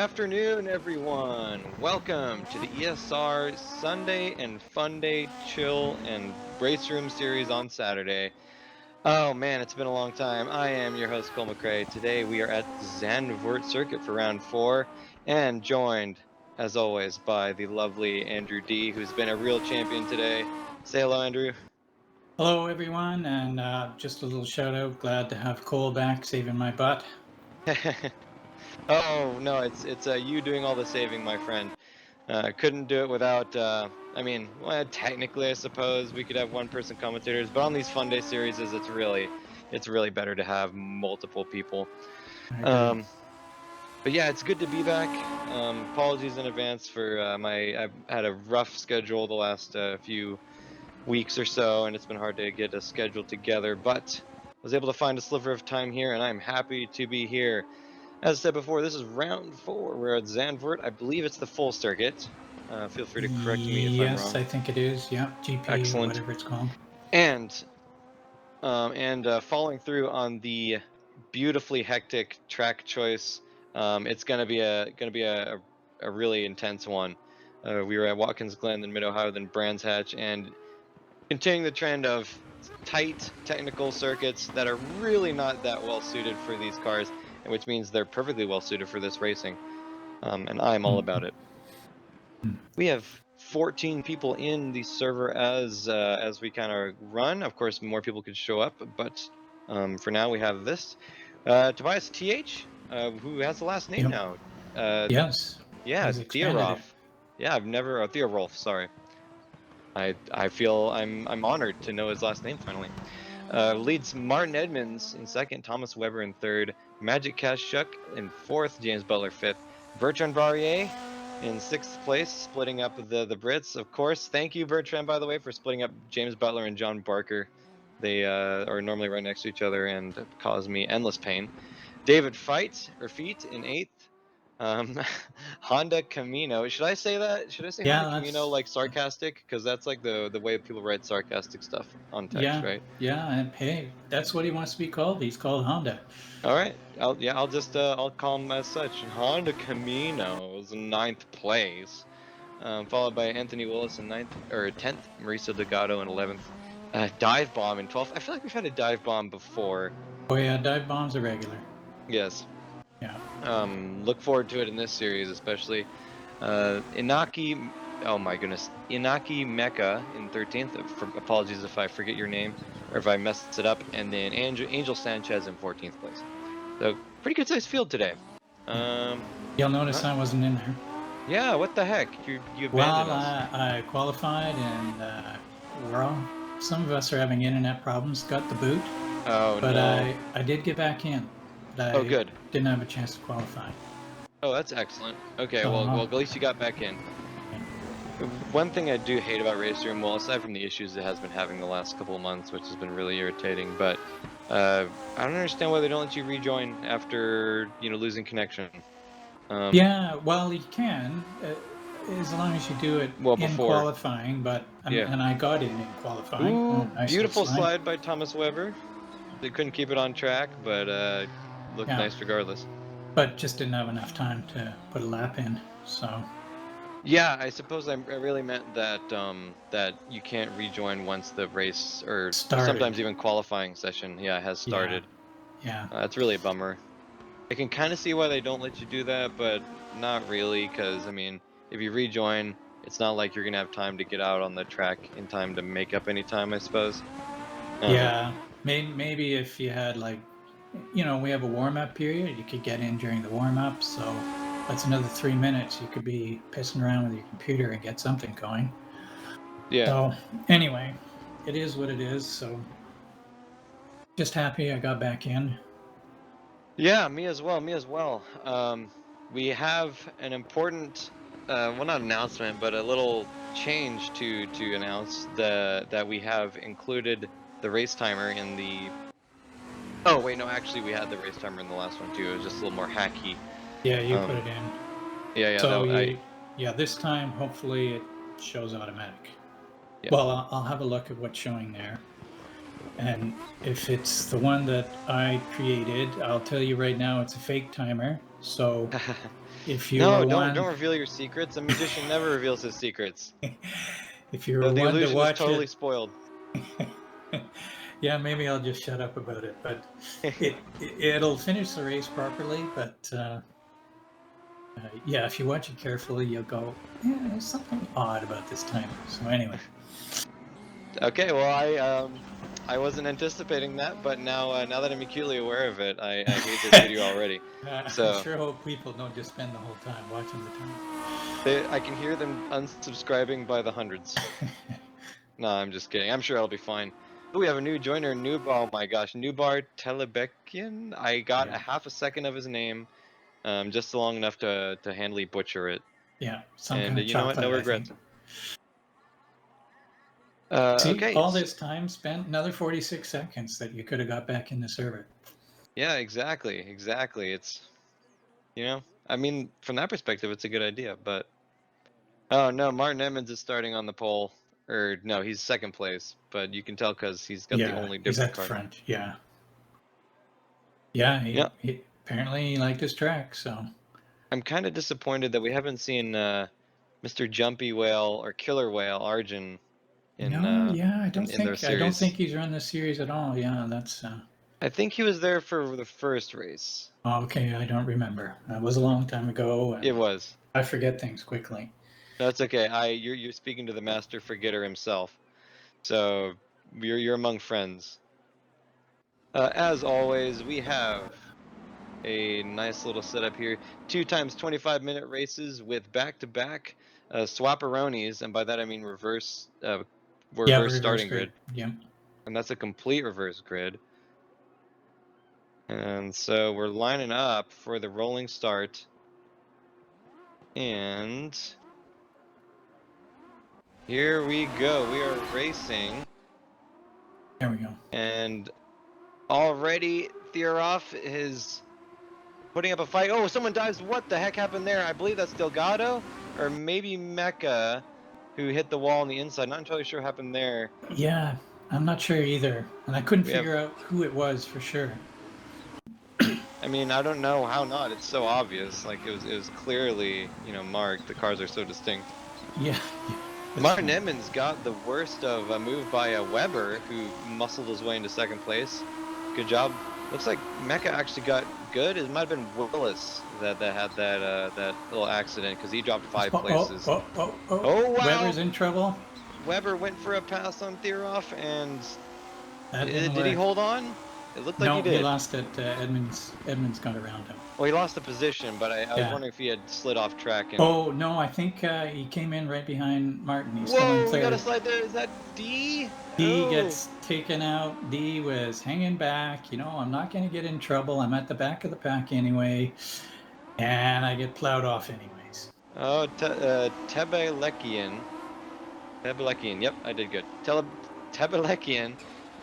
afternoon, everyone. Welcome to the ESR Sunday and Fun Day Chill and Raceroom series on Saturday. Oh man, it's been a long time. I am your host, Cole McRae. Today we are at Zandvoort Circuit for round 4 and joined, as always, by the lovely Andrew D, who's been a real champion today. Say hello, Andrew. Hello, everyone, and just a little shout out. Glad to have Cole back saving my butt. Oh no, it's you doing all the saving, my friend. Couldn't do it without. Well, technically, I suppose we could have one-person commentators, but on these Fun Day series, it's really better to have multiple people. I agree. Um, but yeah, it's good to be back. Apologies in advance for I've had a rough schedule the last few weeks or so, and it's been hard to get a schedule together. But I was able to find a sliver of time here, and I'm happy to be here. As I said before, this is round 4. We're at Zandvoort. I believe it's the full circuit. Feel free to correct me if I'm Yes, wrong. I think it is. Yeah, GP or Excellent. whatever it's called. And following through on the beautifully hectic track choice, it's gonna be a really intense one. We were at Watkins Glen, then Mid Ohio, then Brands Hatch, and continuing the trend of tight technical circuits that are really not that well suited for these cars, and which means they're perfectly well suited for this racing. And I'm all about Mhm. it. We have 14 people in the server as we kind of run. Of course, more people could show up, but for now we have this. Tobias TH, who has the last name Yep. now. Uh, Yes, yeah, he's expanded it. Theoroff. Yeah, I've never Theorolf. Sorry. I feel I'm honored to know his last name finally. Leads Martin Edmonds in second, Thomas Weber in third, Magic Kashuk in fourth, James Butler fifth, Bertrand Barrier in sixth place, splitting up the Brits. Of course, thank you, Bertrand, by the way, for splitting up James Butler and John Barker. They are normally right next to each other and cause me endless pain. David Feet in eighth. Um, Honda Camino. Should I say that? Should I say Honda Yeah, Camino that's like sarcastic? Because that's like the way people write sarcastic stuff on text, yeah, right? yeah. And hey, that's what he wants to be called. He's called Honda. All right. I'll call him as such. Honda Camino is in ninth place, followed by Anthony Willis in ninth or 10th, Mauricio Delgado in 11th, Dive Bomb in 12th. I feel like we've had a dive bomb before. Oh yeah, dive bombs are regular. Yes. Yeah. Look forward to it in this series, especially. Inaki, oh my goodness, Inaki Mecca in 13th. Apologies if I forget your name or if I mess it up. And then Angel Sanchez in 14th place. So pretty good sized field today. Yeah. Um, You'll notice not, I wasn't in there. yeah, what the heck? You abandoned Well, us. I qualified, and we're all. Some of us are having internet problems. Got the boot. Oh But no. I did get back in, but Oh I good. didn't have a chance to qualify. Oh, that's excellent. Okay, So well, at least you got back in. One thing I do hate about Raceroom, well, aside from the issues it has been having the last couple of months, which has been really irritating, but I don't understand why they don't let you rejoin after losing connection. yeah, well, you can as long as you do it Well, in before, qualifying. But yeah. and I got in qualifying. Ooh, Oh, nice little beautiful slide. slide by Thomas Weber. They couldn't keep it on track, but looked Yeah, nice regardless. but just didn't have enough time to put a lap in. So Yeah, I suppose I really meant that that you can't rejoin once the race or started. sometimes even qualifying session, yeah, has Yeah, started. yeah, That's really a bummer. I can kind of see why they don't let you do that, but not really, because I mean, if you rejoin, it's not like you're gonna have time to get out on the track in time to make up any time, I suppose. Um, yeah. Maybe if you had like, we have a warm up period. You could get in during the warm up. So that's another 3 minutes. You could be pissing around with your computer and get something going. yeah, So anyway, it is what it is. So just happy I got back in. yeah, me as well, me as well. We have an important, well, not announcement, but a little change to announce that we have included the race timer in the. Oh wait, no, actually, we had the race timer in the last one too. It was just a little more hacky. Yeah, you put Um, it in. yeah, yeah, So that I. yeah, this time hopefully it shows automatic. Yeah. Well, I'll have a look at what's showing there. And if it's the one that I created, I'll tell you right now it's a fake timer. So if you No, were don't one, reveal your secrets. A magician never reveals his secrets. if you were The one to illusion is watch totally it, spoiled. yeah, maybe I'll just shut up about it. But it'll finish the race properly. But yeah, if you watch it carefully, you'll go, yeah, there's something odd about this timer. So anyway, Okay, well I wasn't anticipating that, but now that I'm acutely aware of it, I hate this video already. I So sure hope people don't just spend the whole time watching the timer. I can hear them unsubscribing by the hundreds. No, I'm just kidding. I'm sure I'll be fine. Oh, we have a new joiner, oh my gosh, Nubar Telebekian. I got Yeah, a half a second of his name, just long enough to handily butcher it. yeah, some And kind of you know what? No chocolate, I think. regrets. See, Okay. all this time spent, another 46 seconds that you could have got back in the server. Yeah, exactly. I mean, from that perspective, it's a good idea, but oh no, Martin Edmonds is starting on the pole, or no, he's second place, but you can tell because he's got the Yeah, only he's different at the car. front. Yeah, yeah. Yeah, He apparently he liked his track, so I'm kind of disappointed that we haven't seen Mr. Jumpy Whale or Killer Whale Arjun in no, yeah. in their I don't think series. he's run this series at all. Yeah, that's I think he was there for the first race. okay. I don't remember. That was a long time ago, It and was. I forget things quickly. No, it's okay. You're speaking to the master forgetter himself, so you're among friends. As always, we have a nice little setup here. 2 times 25-minute races with back-to-back swapperonis, and by that I mean Yeah, reverse reverse starting grid. grid, Yeah. and that's a complete reverse grid. And so we're lining up for the rolling start, and here we go. We are racing, There we go. and already Theoroff is putting up a fight. Oh, someone dives. What the heck happened there? I believe that's Delgado or maybe Mecca who hit the wall on the inside. Not entirely sure what happened there. Yeah, I'm not sure either, and I couldn't We have, figure out who it was for sure. I mean, I don't know how not. It's so obvious. Like it was clearly, marked. The cars are so distinct. Yeah, that's Martin funny. Edmonds got the worst of a move by a Weber who muscled his way into second place. Good job. Looks like Mecca actually got good. It might have been Willis that had that little accident because he dropped 5 places. Oh wow! Weber's in trouble. Weber went for a pass on Theroff, and That didn't did he work. hold on? It looked like he No, he did. lost it. Edmonds. Edmonds got around him. Well, he lost the position, but I was Yeah. wondering if he had slid off track and. Oh no, I think he came in right behind Martin. He's still in Whoa, we got a third. slide there. Is that D? D Oh. gets taken out. D was hanging back. You know, I'm not going to get in trouble. I'm at the back of the pack anyway, and I get plowed off anyways. Oh, Tebelekian. Tebelekian, yep, I did good. Tebelekian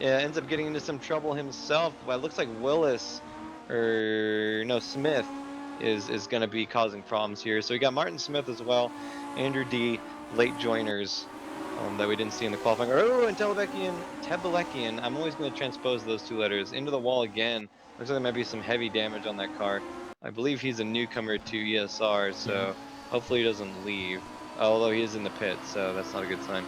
ends up getting into some trouble himself. Well, it looks like Willis, or no, Smith is going to be causing problems here. So we got Martin Smith as well, Andrew D, late joiners that we didn't see in the qualifying. Oh, and Tebelekian. I'm always going to transpose those two letters into the wall again. Looks like there might be some heavy damage on that car. I believe he's a newcomer to ESR, so Yeah. hopefully he doesn't leave. Although he is in the pit, so that's not a good sign.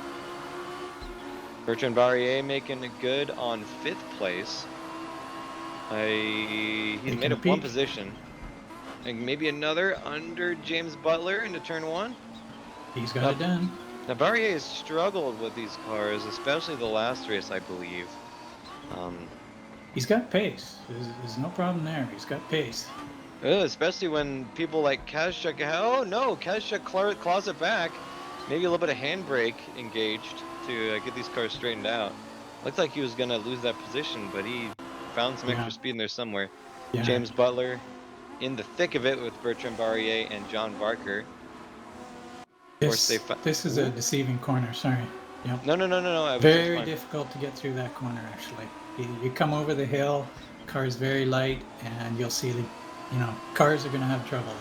Bertrand Barrier making it good on 5th place. He's Taking made a up one peek. position. And maybe another under James Butler into turn 1. He's got it done. Now Barrier has struggled with these cars, especially the last race, I believe. He's got pace. There's no problem there. He's got pace. Especially when people like Kazchuk, oh no, Kazchuk claws it back. Maybe a little bit of handbrake engaged to get these cars straightened out. Looked like he was going to lose that position, but he found some extra speed in there somewhere. Yeah. James Butler in the thick of it with Bertrand Barrier and John Barker. This is a deceiving corner. Sorry. Yep. No. Very difficult to get through that corner, actually. You come over the hill, car's very light, and you'll see cars are going to have trouble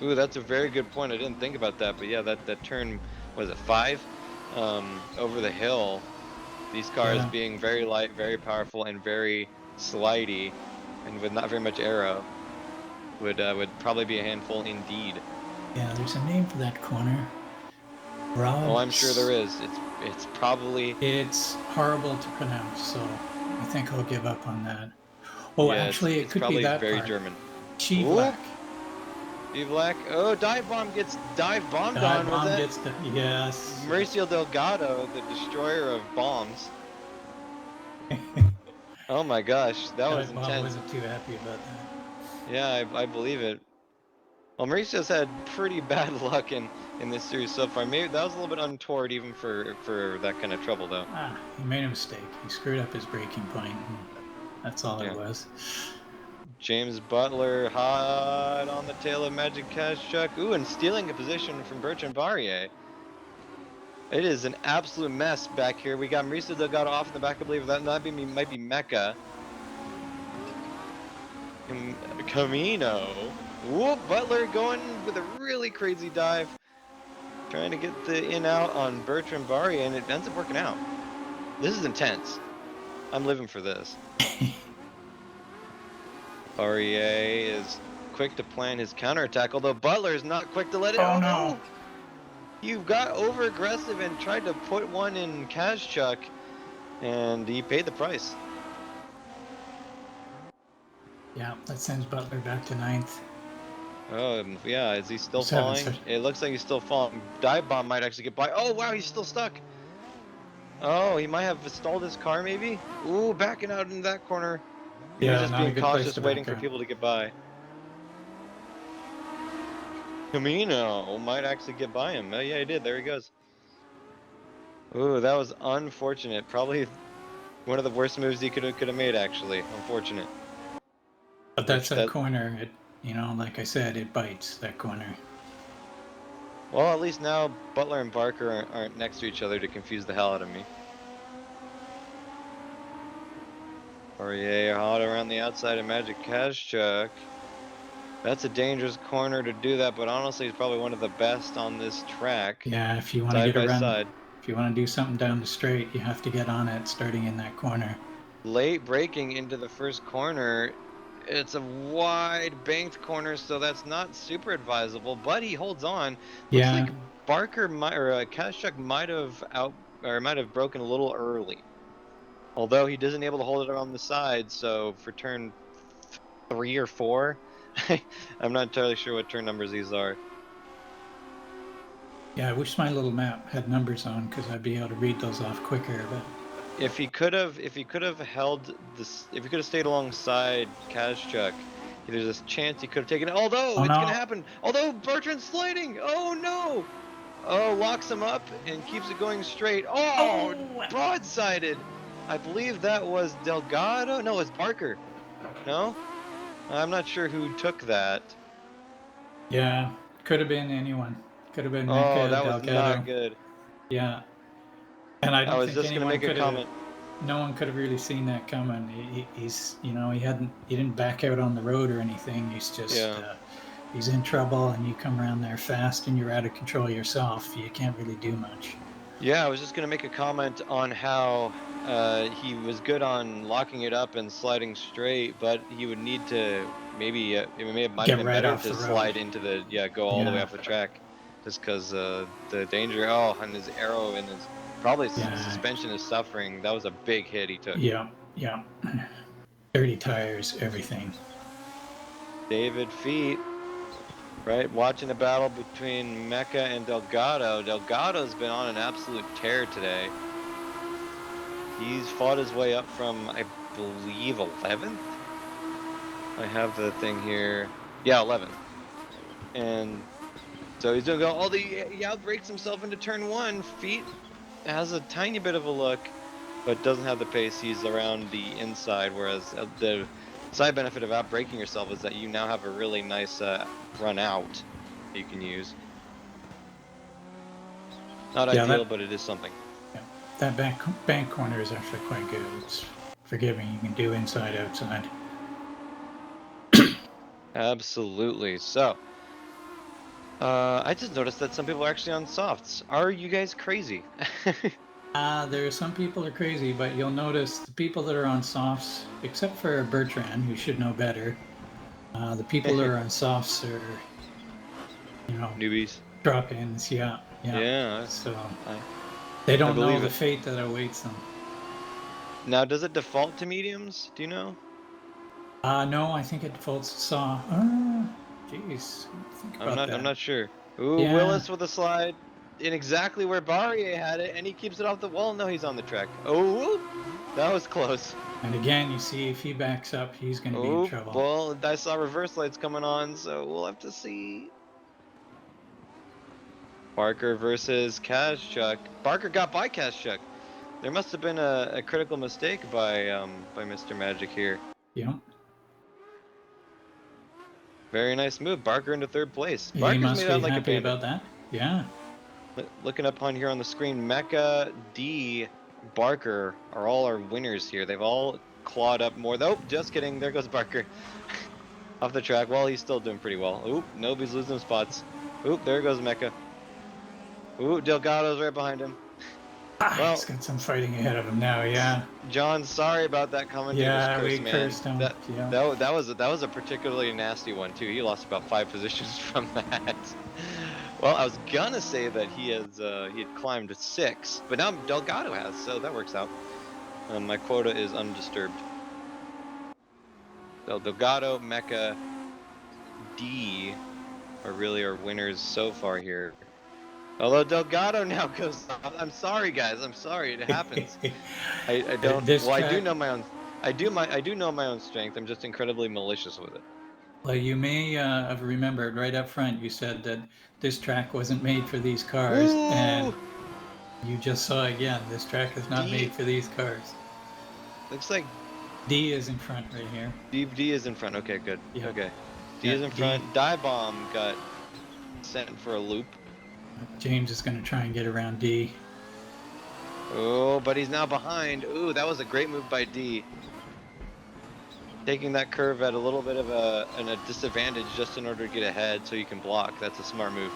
there. Ooh, that's a very good point. I didn't think about that, but yeah, that turn, was it 5? Over the hill, these cars being very light, very powerful, and very slidey, and with not very much aero. would probably be a handful indeed. Yeah, there's a name for that corner. Oh, I'm sure there Rods. is. It's probably, It's horrible to pronounce, so I think I'll give up on that. Oh, yeah, actually, it it's could be probably that very part. German. Ooh, Chivlak. Black. Oh, dive bomb gets dive bombed Dive on. Was bomb that gets the yes. Mauricio Delgado, the destroyer of bombs? Oh my gosh, that was Dive bomb intense. wasn't too happy about that. Yeah, I believe it. Well, Mauricio's had pretty bad luck in this series so far. Maybe that was a little bit untoward, even for that kind of trouble, though. Ah, he made a mistake. He screwed up his braking point. And that's all it Yeah. was. James Butler hot on the tail of Magic Kashuk. Ooh, and stealing a position from Bertrand Barrier. It is an absolute mess back here. We got Mauricio Delgado off in the back. I believe that might be Mecca. Camino. Whoop, Butler going with a really crazy dive. Trying to get the in out on Bertrand Barrier, and it ends up working out. This is intense. I'm living for this. Barrier is quick to plan his counterattack, although Butler is not quick to let it. Oh Oh no! no! You got over aggressive and tried to put one in Kazchuk, and he paid the price. Yeah, that sends Butler back to 9th. Oh yeah, is he still Seventh. falling? It looks like he's still falling. Dive bomb might actually get by. Oh wow, he's still stuck. Oh, he might have stalled his car maybe. Ooh, backing out in that corner. He was Yeah, just not a being good place cautious, to waiting back for out. people to get by. Camino might actually get by him. Oh yeah, he did. There he goes. Ooh, that was unfortunate. Probably one of the worst moves he could have made. Actually, unfortunate. But that's that corner. It, you know, like I said, it bites that corner. Well, at least now Butler and Barker aren't next to each other to confuse the hell out of me. Poirier hot around the outside of Magic Kazchuk. That's a dangerous corner to do that, but honestly, he's probably one of the best on this track. Yeah, if you want to Side get by around, side. if you want to do something down the straight, you have to get on it starting in that corner. Late braking into the first corner. It's a wide banked corner, so that's not super advisable, but he holds on. Looks Yeah, like Barker might, or Kazchuk might have might have broken a little early. Although he isn't able to hold it on the side, so for turn 3 or 4, I'm not entirely sure what turn numbers these are. yeah. I wish my little map had numbers on because I'd be able to read those off quicker. But If he could have held this, if he could have stayed alongside Kazchuk, there's a chance he could have taken it. Although oh it's gonna no! happen. Although Bertrand's sliding. Oh no! Oh, locks him up and keeps it going straight. Oh, Oh, broadsided. I believe that was Delgado. No, it's Barker. No, I'm not sure who took that. yeah. Could have been anyone. Could have been Oh, Mecca, that was not Delgado. good. Yeah, and I I don't was think just gonna anyone make a could have. comment. No one could have really seen that coming. He's, you know, he didn't back out on the road or anything. He's just, Yeah. he's in trouble, and you come around there fast, and you're out of control yourself. You can't really do much. Yeah, I was just gonna make a comment on how he was good on locking it up and sliding straight, but he would need to maybe might have Get been right better off to the road. slide into the go all the way Yeah, off the track, just because the danger. Oh, and his arrow and his probably yeah, suspension is suffering. That was a big hit he took. yeah, yeah. Dirty tires, everything. David Feet, right, watching a battle between Mecca and Delgado. Delgado's been on an absolute tear today. He's fought his way up from, I believe, 11th? I have the thing here. Yeah, 11th. And so he's doing all the, he outbreaks himself into turn 1. Feet has a tiny bit of a look, but doesn't have the pace. He's around the inside, whereas the side benefit of outbreaking yourself is that you now have a really nice run out that you can use. Not Yeah, ideal, but it is something. yeah, that bank corner is actually quite good. It's forgiving. You can do inside, outside. Absolutely. So, I just noticed that some people are actually on softs. Are you guys crazy? There are some people are crazy, but you'll notice the people that are on softs, except for Bertrand, who should know better, The people that are on softs are, Newbies. drop-ins. Yeah, yeah. Yeah, So I, they I don't know believe the it. fate that awaits them. Now, does it default to mediums? Do you know? No, I think it defaults to saw. Jeez, think I'm about not. I'm that. not sure. Ooh, Yeah, Willis with a slide in exactly where Barrier had it, and he keeps it off the wall. No, he's on the track. Oh, that was close. and again, you see if he backs up, he's going to be in Oh, trouble. well, I saw reverse lights coming on, so we'll have to see. Barker versus Kazchuk. Barker got by Kazchuk. There must have been a critical mistake by Mr. Magic here. Yeah, Very nice move. Barker into third place. he Barker's must made be out like a happy bandit. about that. Yeah. Looking up on here on the screen, Mecca, D, Barker are all our winners here. They've all clawed up more. Oh, just kidding. There goes Barker. Off the track. Well, he's still doing pretty well. Oop, nobody's losing spots. Oop, there goes Mecca. Ooh, Delgado's right behind him. He's Well, got some fighting ahead of him now. Yeah. John, sorry about that commentator's Yeah, curse, we man. cursed him. That Yeah. that was a particularly nasty one too. He lost about 5 positions from that. Well, I was gonna say that he had climbed 6, but now Delgado has, so that works out. My quota is undisturbed. So Delgado, Mecca, D are really our winners so far here. Although Delgado now goes off. I'm sorry, guys. I'm sorry. It happens. I don't. This Well, I do track, know my own. I do know my own strength. I'm just incredibly malicious with it. well, you may have remembered right up front, you said that this track wasn't made for these cars, and Ooh, you just saw again, this track is not D made for these cars. looks like D is in front right here. D is in front. Okay, good. Yeah, Okay, D yeah, is in D. front. Die bomb got sent for a loop. James is going to try and get around D. Oh, but he's now behind. Ooh, that was a great move by D. Taking that curve at a little bit of a disadvantage just in order to get ahead so you can block. That's a smart move.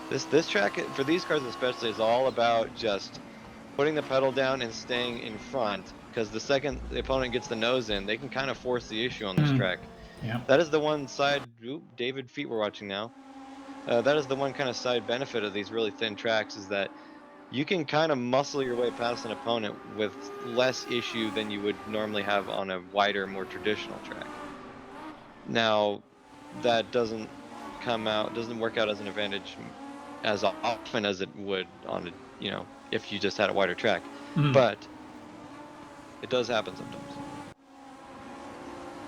This track for these cars especially is all about just putting the pedal down and staying in front, because the second the opponent gets the nose in, they can kind of force the issue on this track. Yeah. That is the one side. Ooh, David Feet we're watching now. That is the one kind of side benefit of these really thin tracks, is that you can kind of muscle your way past an opponent with less issue than you would normally have on a wider, more traditional track. Now, that doesn't work out as an advantage as often as it would on a, if you just had a wider track. But it does happen sometimes.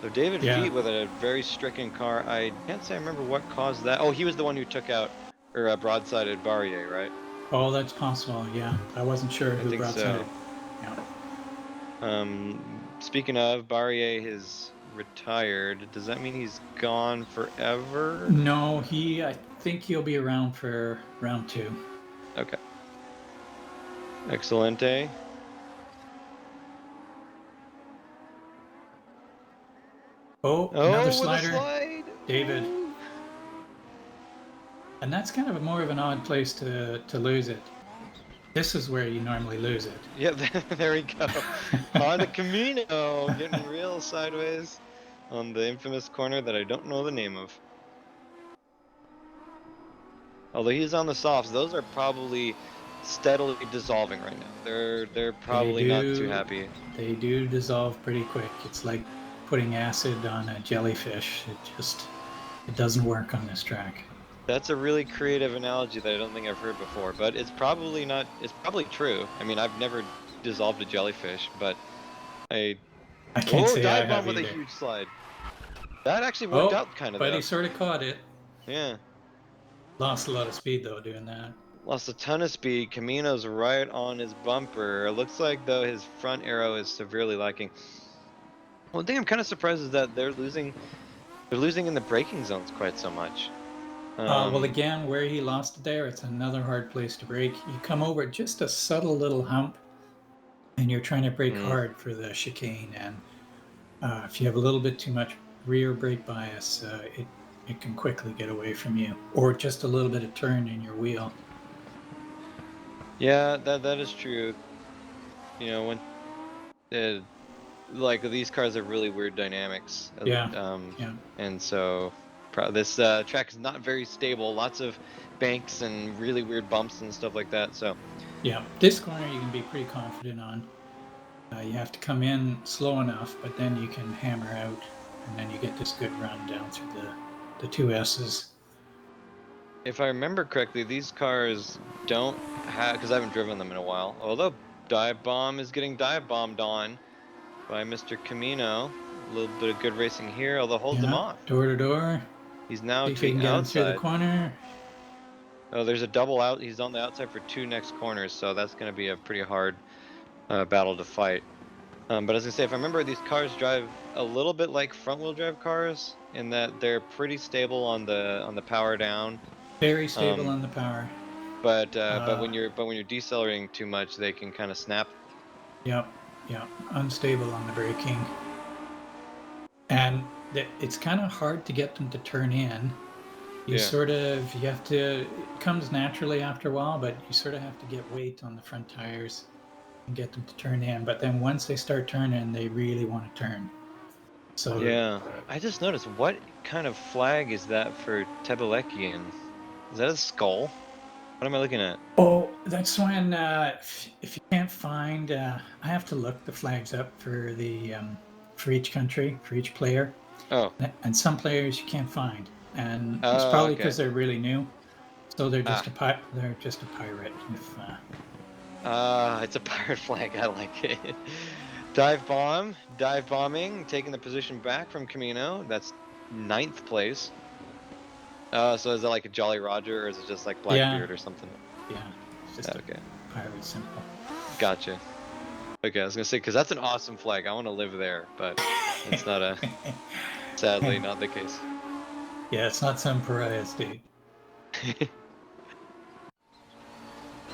So David Feet with a very stricken car. I can't say I remember what caused that. Oh, he was the one who took out or broadsided Barrier, right? Oh, that's possible. Yeah, I wasn't sure I who think broadsided. so. Yeah. Speaking of, Barrier is retired. Does that mean he's gone forever? No, I think he'll be around for round 2. Okay. Excelente. Oh, another with a slider. slide. David. Ooh. And that's kind of more of an odd place to lose it. This is where you normally lose it. Yep, there we go. On the Camino, getting real sideways on the infamous corner that I don't know the name of. Although he's on the softs, those are probably steadily dissolving right now. They're probably not too happy. They do dissolve pretty quick. It's like putting acid on a jellyfish. It doesn't work on this track. That's a really creative analogy that I don't think I've heard before, but it's probably not. It's probably true. I mean, I've never dissolved a jellyfish, but I can't say I dive bomb have with a either. huge slide. That actually worked out kind of but though. he sort of caught it. Yeah. Lost a lot of speed though doing that. Lost a ton of speed. Camino's right on his bumper. It looks like though his front arrow is severely lacking. One thing I'm kind of surprised is that they're losing in the braking zones quite so much. Well, again, where he lost it there, it's another hard place to brake. You come over just a subtle little hump, and you're trying to brake hard for the chicane. And if you have a little bit too much rear brake bias, it can quickly get away from you, or just a little bit of turn in your wheel. Yeah, that is true. You know, when like these cars have really weird dynamics. Yeah, yeah, And so this track is not very stable. Lots of banks and really weird bumps and stuff like that. So yeah. This corner you can be pretty confident on. You have to come in slow enough, but then you can hammer out, and then you get this good run down through the two S's. if I remember correctly, these cars don't have, because I haven't driven them in a while. Although Dive Bomb is getting dive bombed on by Mr. Camino. A little bit of good racing here, although holds him Yeah, off. door to door. He's now See to if you the can get him through the outside. corner. Oh, there's a double out. He's on the outside for 2 next corners, so that's going to be a pretty hard battle to fight. But as I say, if I remember, these cars drive a little bit like front-wheel drive cars in that they're pretty stable on the power down. Very stable Um, on the power. but Uh, when you're decelerating too much, they can kind of snap. yep, yep. Unstable on the braking. And it's kind of hard to get them to turn in. Yeah. You have to, it comes naturally after a while, but you sort of have to get weight on the front tires and get them to turn in. But then once they start turning, they really want to turn. So, Yeah. I just noticed, what kind of flag is that for Tebelekian? Is that a skull? What am I looking at? oh, that's when, if you can't find, I have to look the flags up for for each country, for each player. Oh. And some players you can't find. And it's Oh, probably okay. because they're really new. So Ah. they're just a pirate. If It's a pirate flag. I like it. Dive bombing, taking the position back from Camino. That's 9th place. So is that like a Jolly Roger, or is it just like yeah, Blackbeard or something? yeah, it's just a Okay, pirate symbol. gotcha. Okay, I was gonna say, because that's an awesome flag. I want to live there, but it's not sadly not the case. Yeah, it's not some pariah state.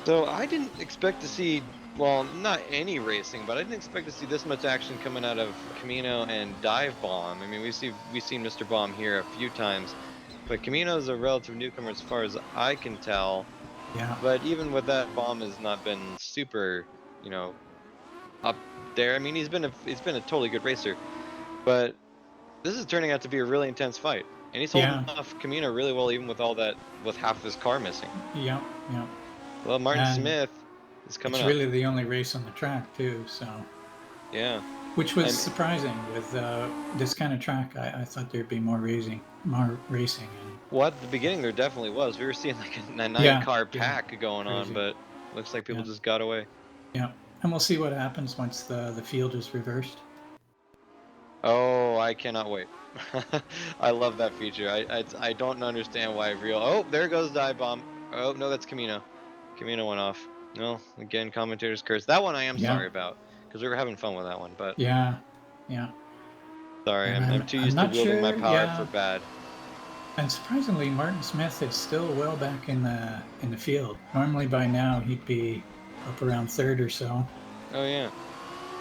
So I didn't expect to see, well, not any racing, but I didn't expect to see this much action coming out of Camino and Dive Bomb. I mean, we've seen Mr. Bomb here a few times, but Camino is a relative newcomer as far as I can tell. Yeah, But even with that, Bomb has not been super, you know, up there. I mean, he's been a totally good racer, but this is turning out to be a really intense fight, and he's holding yeah, off Camino really well, even with all that, with half his car missing. yeah, yeah. Well, Martin And Smith is coming it's up. really the only race on the track too. So, Yeah. which was I'm surprising with this kind of track. I thought there'd be more racing. And Well, at the beginning there definitely was. We were seeing like a nine yeah, car yeah, pack going on, crazy. but looks like people Yeah, just got away. yeah. And we'll see what happens once the field is reversed. Oh, I cannot wait. I love that feature. I don't understand why real. Oh, there goes dive bomb. Oh no, that's Camino. Camino went off. No, again, commentators curse. That one I am Yeah, sorry about, because we were having fun with that one. But yeah, yeah. sorry, And I'm too I'm used to not wielding my sure. power for Yeah, bad. and surprisingly, Martin Smith is still well back in the field. Normally by now he'd be up around third or so. Oh yeah.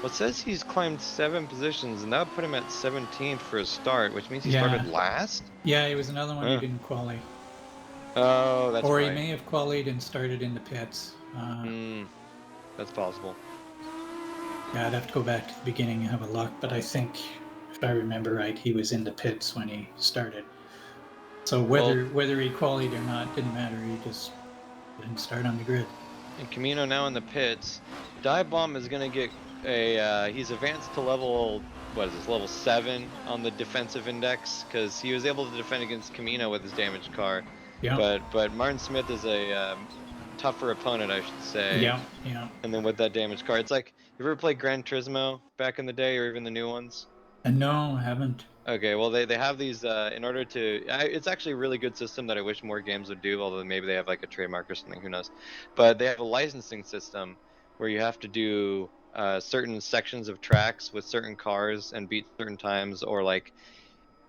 Well, it says he's climbed 7 positions, and that would put him at 17th for a start, which means he started Yeah, last. yeah. He was another one who Huh. didn't quali, Oh, that's or he right. may have qualied and started in the pits. Hmm, that's possible. Yeah, I'd have to go back to the beginning and have a look, but I think if I remember right, he was in the pits when he started. So Well, whether he qualied or not didn't matter. He just didn't start on the grid. and Camino now in the pits. Dive Bomb is gonna get a. He's advanced to level. What is this? Level 7 on the defensive index, because he was able to defend against Camino with his damaged car. Yeah, But Martin Smith is a tougher opponent, I should say. yeah, yeah. And then with that damaged car, it's like, you ever played Gran Turismo back in the day, or even the new ones? And no, I haven't. Okay, well they have these in order to it's actually a really good system that I wish more games would do, although maybe they have like a trademark or something, who knows. But they have a licensing system where you have to do certain sections of tracks with certain cars and beat certain times, or like,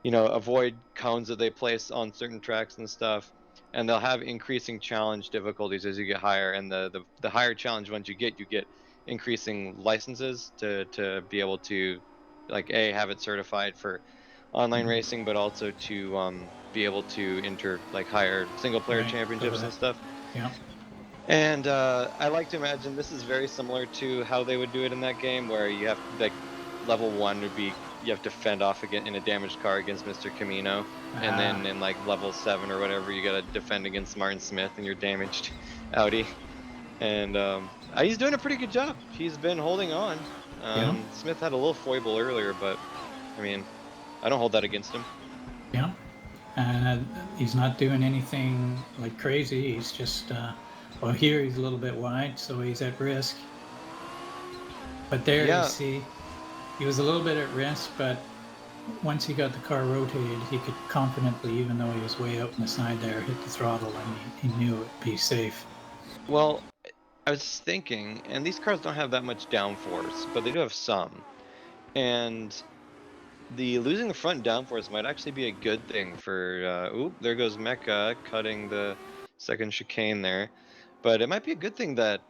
avoid cones that they place on certain tracks and stuff. And they'll have increasing challenge difficulties as you get higher, and the higher challenge ones you get increasing licenses to be able to, like, a have it certified for online Mhm. racing, but also to be able to enter like higher single player Right, go championships ahead. and stuff. Yeah, And I like to imagine this is very similar to how they would do it in that game, where you have like level 1 would be you have to fend off again in a damaged car against Mr. Camino, and then in like level 7 or whatever, you gotta defend against Martin Smith and your damaged Audi. And he's doing a pretty good job. He's been holding on. Yeah, Smith had a little foible earlier, but I mean, I don't hold that against him. yeah. And he's not doing anything like crazy. He's just, well, here he's a little bit wide, so he's at risk. But there you Yeah, see, he was a little bit at risk, but once he got the car rotated, he could confidently, even though he was way out on the side there, hit the throttle, and he knew it would be safe. well, I was thinking, and these cars don't have that much downforce, but they do have some. And the losing the front downforce might actually be a good thing for. Oop, there goes Mecca cutting the second chicane there. But it might be a good thing that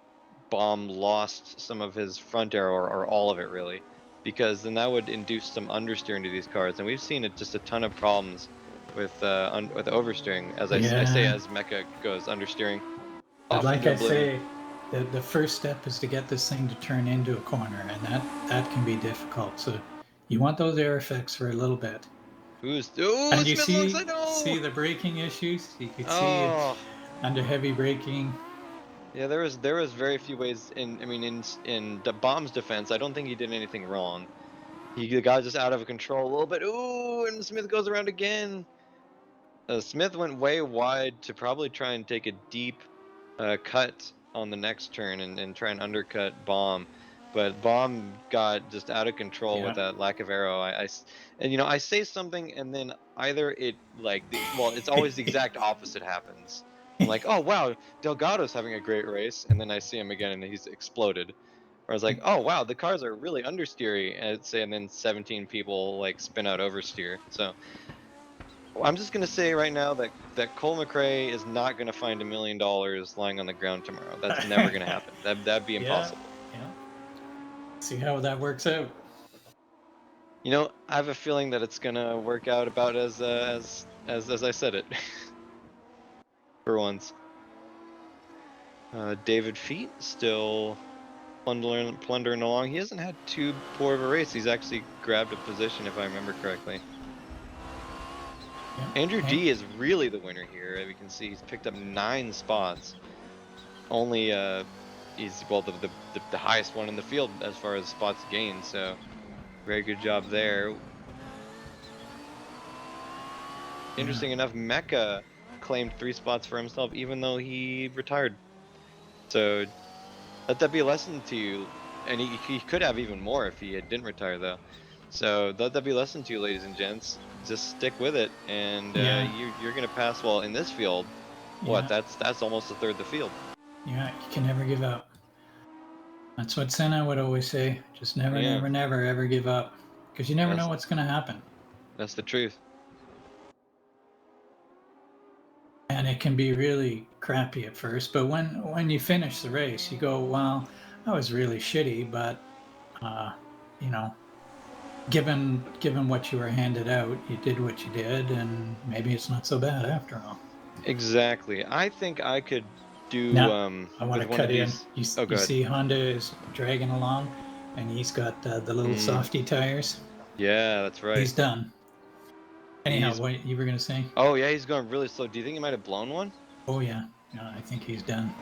Bomb lost some of his front aero, or all of it really, because then that would induce some understeering to these cars, and we've seen it just a ton of problems with oversteering. As I say, Yeah, as Mecca goes understeering but off like into I oblivion. say, the first step is to get this thing to turn into a corner, and that can be difficult. So you want those air effects for a little bit. Ooh, And you Smith alongside, no! see the braking issues. You could see it Oh, under heavy braking. yeah, there was very few ways in. I mean, in the Bomb's defense, I don't think he did anything wrong. He got just out of control a little bit. Ooh, and Smith goes around again. Smith went way wide to probably try and take a deep cut on the next turn, and try and undercut Bomb, but Bomb got just out of control with Yeah. that lack of arrow. And I say something, and then either it like well, it's always the exact opposite happens. I'm like, oh wow, Delgado's having a great race, and then I see him again and he's exploded. Or I was like, oh wow, the cars are really understeery, and then 17 people like spin out oversteer. So I'm just gonna say right now that Cole McRae is not gonna find $1 million lying on the ground tomorrow. That's never gonna happen. That'd be Yeah, impossible. yeah. See how that works out. I have a feeling that it's gonna work out about as I said it. For once. David Feet still plundering along. He hasn't had too poor of a race. He's actually grabbed a position, if I remember correctly. Yeah. Andrew And D is really the winner here. We can see he's picked up 9 spots. Only he's well the highest one in the field as far as spots gained. So very good job there. yeah. Interesting enough, Mecca claimed 3 spots for himself, even though he retired. So let that be a lesson to you. And he could have even more if didn't retire, though. So let that be a lesson to you, ladies and gents. Just stick with it, and Yeah. you're gonna pass. Well, in this field, what Yeah. that's almost a third of the field. Yeah. You can never give up. That's what Senna would always say. Just never, Yeah, never, never, ever give up. Because you never know that's what's going to happen. that's the truth. And it can be really crappy at first. But when you finish the race, you go, well, that was really shitty. But, uh, you know, given what you were handed out, you did what you did. And maybe it's not so bad after all. Exactly. I think I could do Now, I want with to one of cut in. these. You, Oh, you good. see Honda is dragging along, and he's got the little Mm, softy tires. yeah, that's right. He's done. Anyhow, He's what you were going to say? Oh yeah, he's going really slow. Do you think he might have blown one? Oh, yeah. Yeah, I think he's done.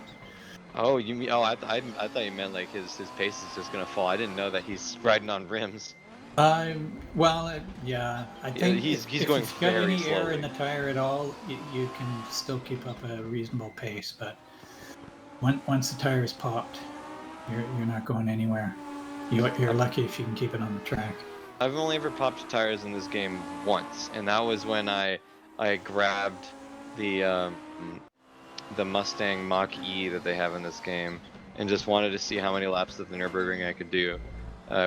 Oh, you mean? Oh, I thought you meant like his pace is just gonna fall. I didn't know that he's riding on rims. Well, yeah. I Yeah, think he's if going you've got very any air in slowly. the tire at all, you can still keep up a reasonable pace. But once the tire is popped, you're not going anywhere. You're I've lucky if you can keep it on the track. I've only ever popped tires in this game once, and that was when I grabbed the the Mustang Mach E that they have in this game, and just wanted to see how many laps of the Nürburgring I could do,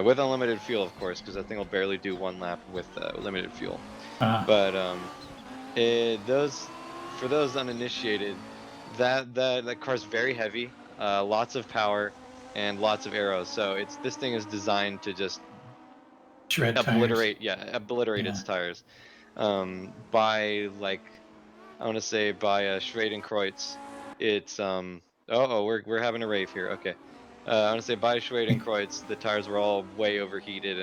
with unlimited fuel, of course, because that thing will barely do 1 lap with limited fuel. Uh, But those for those uninitiated, that car's very heavy, lots of power, and lots of arrows. So this thing is designed to just Shred tires. obliterate Yeah. its tires. By like I want to say by Schradenkreuz, it's oh we're having a rave here. Okay. I want to say by Schwedenkreuz, the tires were all way overheated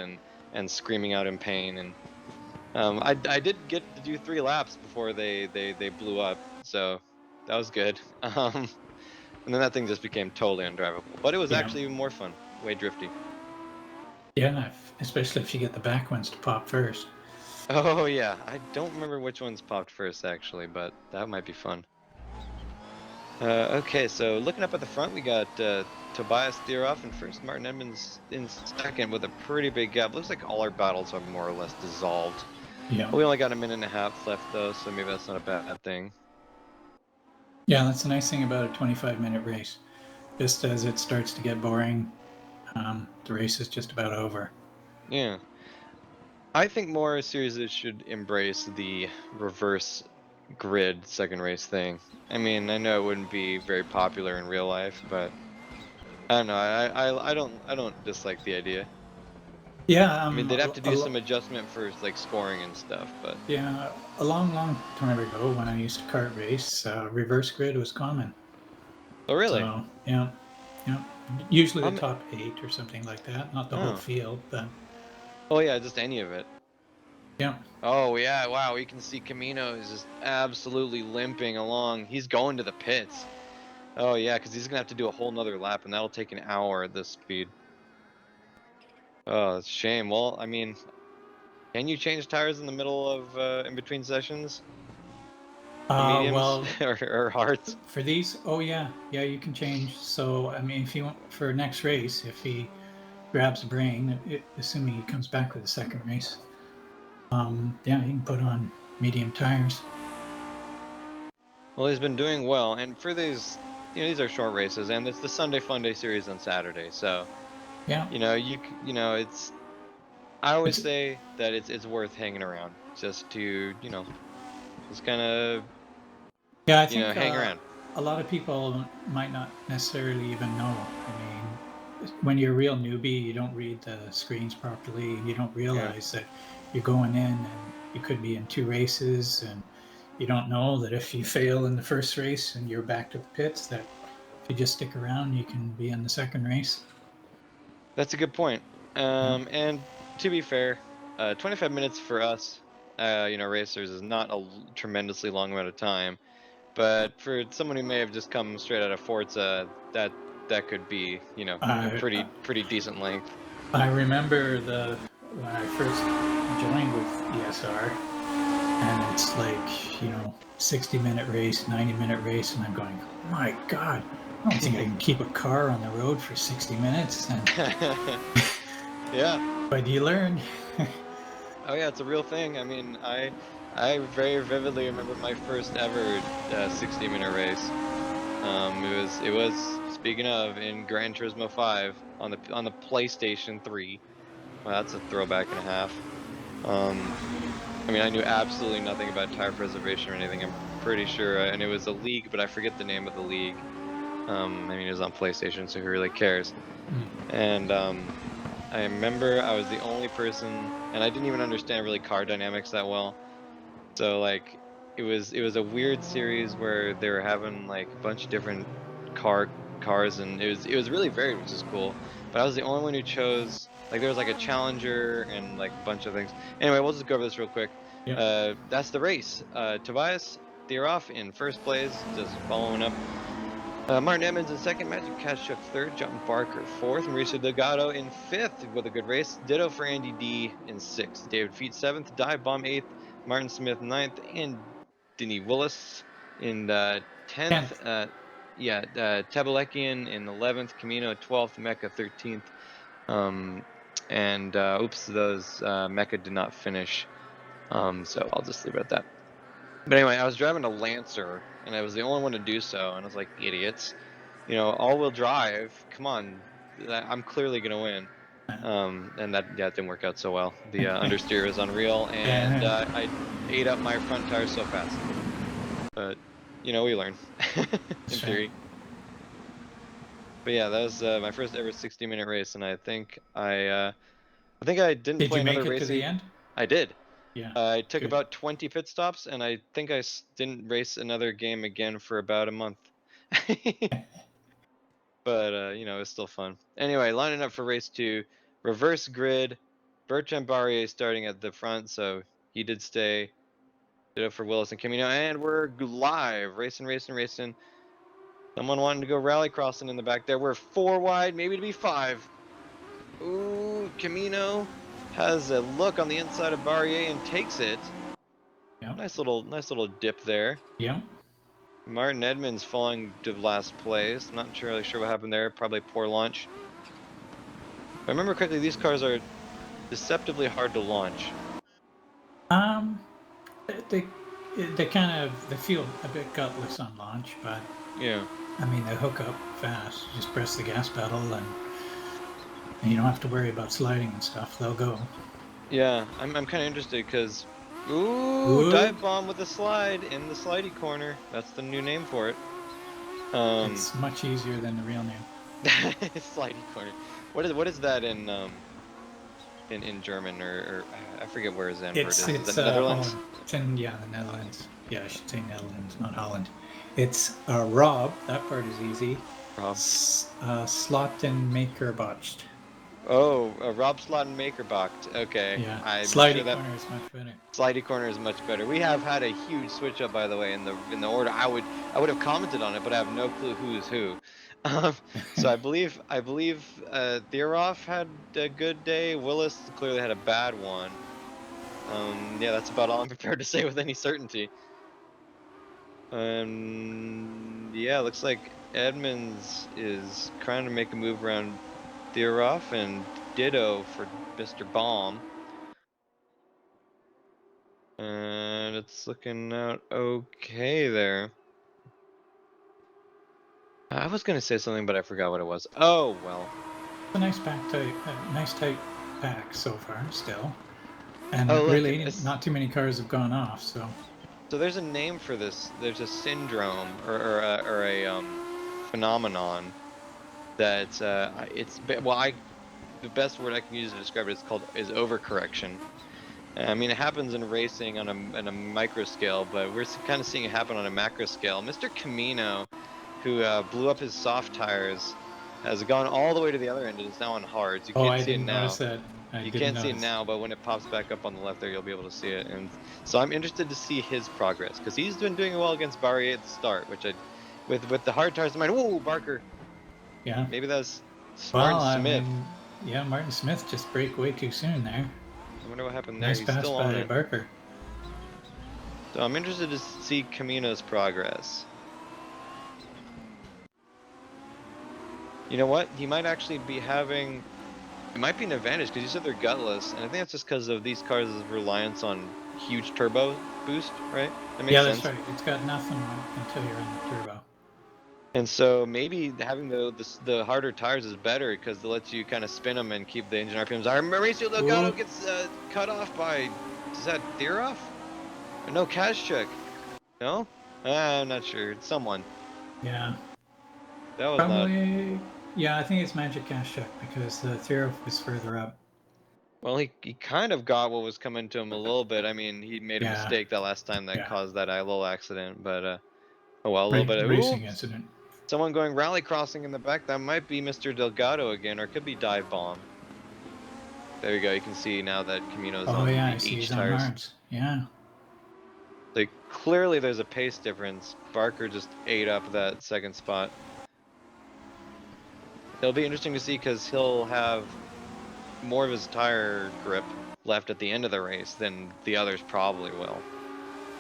and screaming out in pain. And I did get to do 3 laps before they blew up, so that was good. And then that thing just became totally undrivable. But it was Yeah, actually even more fun, way drifty. yeah, especially if you get the back ones to pop first. Oh yeah, I don't remember which ones popped first actually, but that might be fun. Okay, so looking up at the front, we got Tobias Thieroff in first, Martin Edmonds in second with a pretty big gap. Looks like all our battles are more or less dissolved. Yeah, We only got a minute and a half left though, so maybe that's not a bad thing. yeah, that's the nice thing about a 25-minute race. Just as it starts to get boring, the race is just about over. Yeah. I think more series should embrace the reverse grid second race thing. I mean, I know it wouldn't be very popular in real life, but I don't know. I don't dislike the idea. Yeah, I mean, they'd have to do some adjustment for like scoring and stuff, but yeah, a long, long time ago when I used to kart race, reverse grid was common. oh really? So yeah, yeah, usually the Um, top 8 or something like that, not the whole oh, field, but oh yeah, just any of it. yeah. Oh yeah, wow. We can see Camino is just absolutely limping along. He's going to the pits. Oh yeah, because he's gonna have to do a whole nother lap, and that'll take an hour at this speed. Oh, it's a shame. Well, I mean, can you change tires in the middle of in between sessions? The mediums Well, or hards? for these, oh yeah, yeah, you can change. So I mean, if you want for next race, if he grabs a brain, assuming he comes back with a second race, yeah, he can put on medium tires. Well, he's been doing well, and for these, these are short races, and it's the Sunday Fun Day series on Saturday. So, Yeah, it's. I always it's say that it's worth hanging around just to, just kind of, yeah. I think hang around. a lot of people might not necessarily even know. I mean, when you're a real newbie, you don't read the screens properly, and you don't Yeah. realize that you're going in and you could be in 2 races, and you don't know that if you fail in the first race and you're back to the pits, that if you just stick around, you can be in the second race. That's a good point. Yeah. And to be fair, 25 minutes for us, racers is not a tremendously long amount of time. But for someone who may have just come straight out of Forza, that could be, a I pretty decent length. I remember when I first joined with ESR, and it's like 60-minute race, 90-minute race, and I'm going, my God, I don't think I can keep a car on the road for 60 minutes. And Yeah. but you learn. Oh yeah, it's a real thing. I mean, I very vividly remember my first ever 60-minute race. It was speaking of in Gran Turismo 5 on the PlayStation 3. Well, that's a throwback and a half. Um, I mean, I knew absolutely nothing about tire preservation or anything. I'm pretty sure, and it was a league, but I forget the name of the league. I mean, it was on PlayStation, so who really cares? And I remember I was the only person, and I didn't even understand really car dynamics that well. So like, it was a weird series where they were having like a bunch of different cars, and it was really varied, which is cool. But I was the only one who chose, like, there was like a challenger and like a bunch of things. Anyway, we'll just go over this real quick. Yeah. That's the race. Tobias Thieroff in first place, just following up. Martin Edmonds in second, Magic Kashuk third, John Barker fourth, Mauricio Delgado in fifth with a good race. Ditto for Andy D in sixth, David Feet seventh, Dive Bomb eighth, Martin Smith ninth, and Denny Willis in the 10th. 10th. Yeah, Tabalekian in 11th, Camino 12th, Mecca 13th. Um, and oops, those Mecca did not finish. So I'll just leave it at that. But anyway, I was driving a Lancer, and I was the only one to do so, and I was like, idiots, all-wheel drive. Come on, I'm clearly gonna win. And that yeah, it didn't work out so well. The understeer is unreal, and And I ate up my front tire so fast. But we learn in that's right. theory. But yeah, that was my first ever 60-minute race, and I think I didn't Did play you another make it to the racing. end? I did. Yeah. I took Good. about 20 pit stops, and I think didn't race another game again for about a month. but you know, it's still fun. Anyway, lining up for race 2, reverse grid. Bertrand Barrier starting at the front, so he did stay. Did it for Willis and Camino, and we're live, racing. Someone wanting to go rally crossing in the back there. We're 4 wide, maybe to be 5. Ooh, Camino has a look on the inside of Barrier and takes it. Yeah. Nice little dip there. Yeah. Martin Edmonds falling to last place. I'm not really sure what happened there. Probably poor launch. If I remember correctly, these cars are deceptively hard to launch. Um, they they feel a bit gutless on launch, but Yeah. I mean they hook up fast. You just press the gas pedal and you don't have to worry about sliding and stuff. They'll go. Yeah, I'm kind of interested because, ooh, Whoop. dive bomb with a slide in the slidey corner. That's the new name for it. It's much easier than the real name. Slidey corner. What is that in German or I forget where Zandvoort is. Is It's that Netherlands? it's in the Netherlands. Yeah, I should say Netherlands, not Holland. It's Rob. That part is easy. Rob. Slotten maker botched. Oh, Rob Slotten Makerbocht. Okay. Yeah, I'm slidey sure that corner is much better. slidey corner is much better. We have had a huge switch up, by the way, in the order. I would have commented on it, but I have no clue who's who. So I believe Theroff had a good day. Willis clearly had a bad one. Yeah, that's about all I'm prepared to say with any certainty. Yeah, looks like Edmonds is trying to make a move around Theroff, and ditto for Mr. Baum. And it's looking out okay there. I was gonna say something, but I forgot what it was. Oh well. A nice nice tight pack so far still, and Oh, look, really not too many cars have gone off. So there's a name for this. There's a syndrome or a phenomenon that the best word I can use to describe it is overcorrection. I mean, it happens in racing on a micro scale, but we're kind of seeing it happen on a macro scale. Mr. Camino, who blew up his soft tires, has gone all the way to the other end and is now on hards. You can't see it now. Notice that. You can't see it now, but when it pops back up on the left there, you'll be able to see it. And so I'm interested to see his progress because he's been doing well against Barrier at the start, which with the hard tires in mind. Whoa, Barker. Yeah. Maybe that's Martin Smith. I mean, yeah, Martin Smith just brake way too soon there. I wonder what happened there. Nice He's pass still on by it. Barker. So I'm interested to see Camino's progress. You know what? He might actually be having... It might be an advantage because you said they're gutless, and I think that's just because of these cars' reliance on huge turbo boost, right? That makes sense. That's right. It's got nothing until you're in the turbo. And so maybe having the harder tires is better because it lets you kind of spin them and keep the engine RPMs. I remember Mauricio Delgado gets cut off by, is that Theroff? No, Kazchuk. No? I'm not sure. It's someone. Yeah. That was probably, not... Yeah, I think it's Magic Kazchuk because the Theroff was further up. Well, he kind of got what was coming to him a little bit. I mean, he made a mistake that last time that caused that little accident, but oh well, a little bit of racing incident. Someone going rally crossing in the back. That might be Mr. Delgado again, or it could be dive bomb. There you go. You can see now that Camino's on the H tires. Yeah. Like clearly, there's a pace difference. Barker just ate up that second spot. It'll be interesting to see because he'll have more of his tire grip left at the end of the race than the others probably will.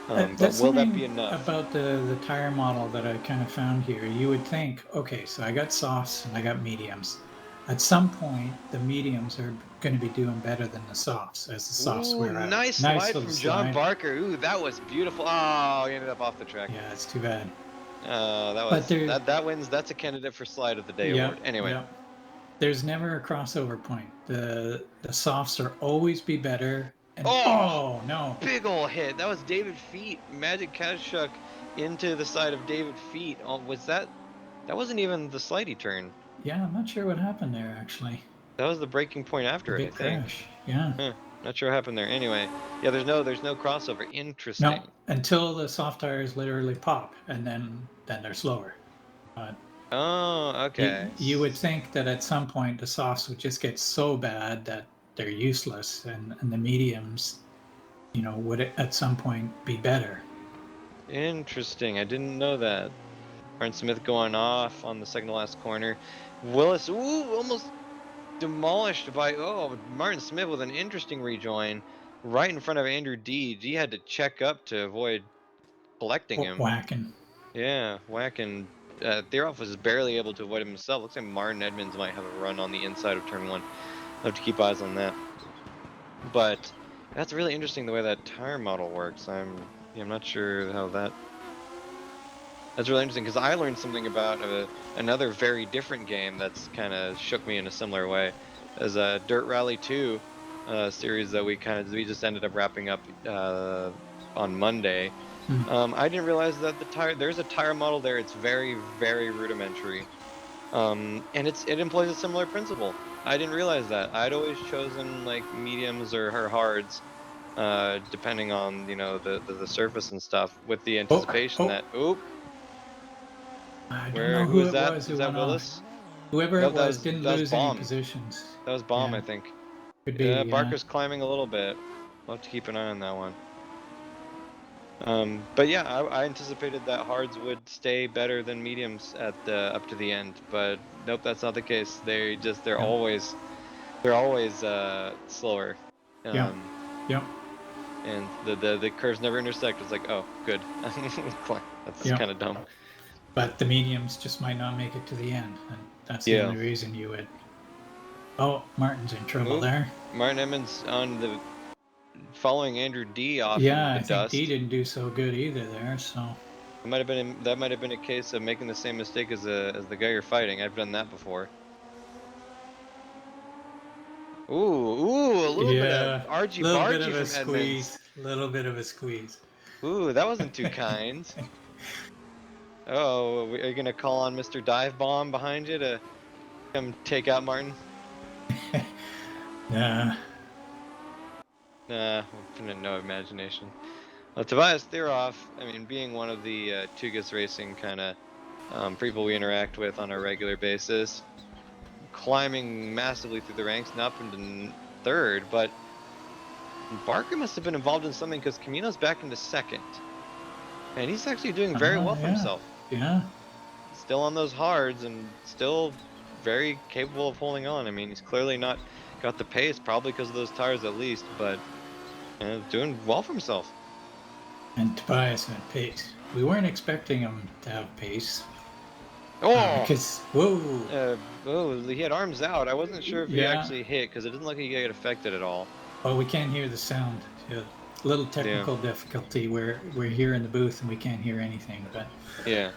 But will that be enough? About the tire model that I kind of found here, you would think, okay, so I got softs and I got mediums. At some point, the mediums are going to be doing better than the softs as the softs wear out. Nice slide from John Barker. Ooh, that was beautiful. Oh, he ended up off the track. Yeah, it's too bad. That wins. That's a candidate for slide of the day award. Anyway. Yep. There's never a crossover point. The softs are always be better. And, oh no! Big ol' hit. That was David Feet. Magic Kazchuk into the side of David Feet. Oh, was that? That wasn't even the slidey turn. Yeah, I'm not sure what happened there actually. That was the breaking point after it, I think. Crash. Yeah. Not sure what happened there. Anyway, yeah, there's no crossover. Interesting. No, until the soft tires literally pop, and then they're slower. Oh, okay. You would think that at some point the softs would just get so bad that they're useless, and the mediums, would at some point be better. Interesting. I didn't know that. Martin Smith going off on the second to last corner. Willis, ooh, almost demolished by, Martin Smith with an interesting rejoin right in front of Andrew D. D had to check up to avoid collecting him. Whacking. Yeah, whacking. Theroff was barely able to avoid him himself. Looks like Martin Edmonds might have a run on the inside of turn one. I'll have to keep eyes on that. But that's really interesting the way that tire model works. I'm not sure how that's really interesting because I learned something about another very different game that's kind of shook me in a similar way as a Dirt Rally 2 series that we just ended up wrapping up on Monday. Hmm. I didn't realize that there's a tire model there. It's very, very rudimentary. And it employs a similar principle. I didn't realize that. I'd always chosen like mediums or hards, depending on the surface and stuff, with the Oh, anticipation oh, that oop, I don't know who who is it that? was Is who that went off. Willis? Whoever No, it was didn't that was lose any Bomb. positions. That was Bomb, Yeah, I think. could be. Yeah, Yeah. Barker's climbing a little bit. We'll have to keep an eye on that one. But yeah, I anticipated that hards would stay better than mediums at the up to the end, but nope, that's not the case. Yeah. They're always slower. Yeah. Um, Yep. and the curves never intersect. It's like, oh, good. That's Yep. kind of dumb. But the mediums just might not make it to the end, and that's the Yeah. only reason you would. Oh, Martin's in trouble Oop. there. Martin Emmons on the following Andrew D off into Yeah, the I think D dust. didn't do so good either there. So That might have been a case of making the same mistake as the guy you're fighting. I've done that before. Ooh, a little bit of yeah, argy a little bit bargy of a from Edmonds. squeeze. Little bit of a squeeze. Ooh, that wasn't too kind. Oh, are you gonna call on Mr. Dive Bomb behind you to come take out Martin? Yeah. Nah, no imagination. Well, Tobias Theroff, I mean, being one of the Tugas Racing kind of people we interact with on a regular basis, climbing massively through the ranks, not up into third, but Barker must have been involved in something because Camino's back into second, and he's actually doing very well for Yeah. himself. Yeah. Still on those hards and still very capable of holding on. I mean, he's clearly not got the pace, probably because of those tires at least, but doing well for himself. And Tobias had pace. We weren't expecting him to have pace. Oh, Because, whoa. he had arms out. I wasn't sure if he Yeah. actually hit because it doesn't look like he got affected at all. Well, we can't hear the sound. Yeah. Little Yeah, technical difficulty where we're here in the booth and we can't hear anything. But yeah.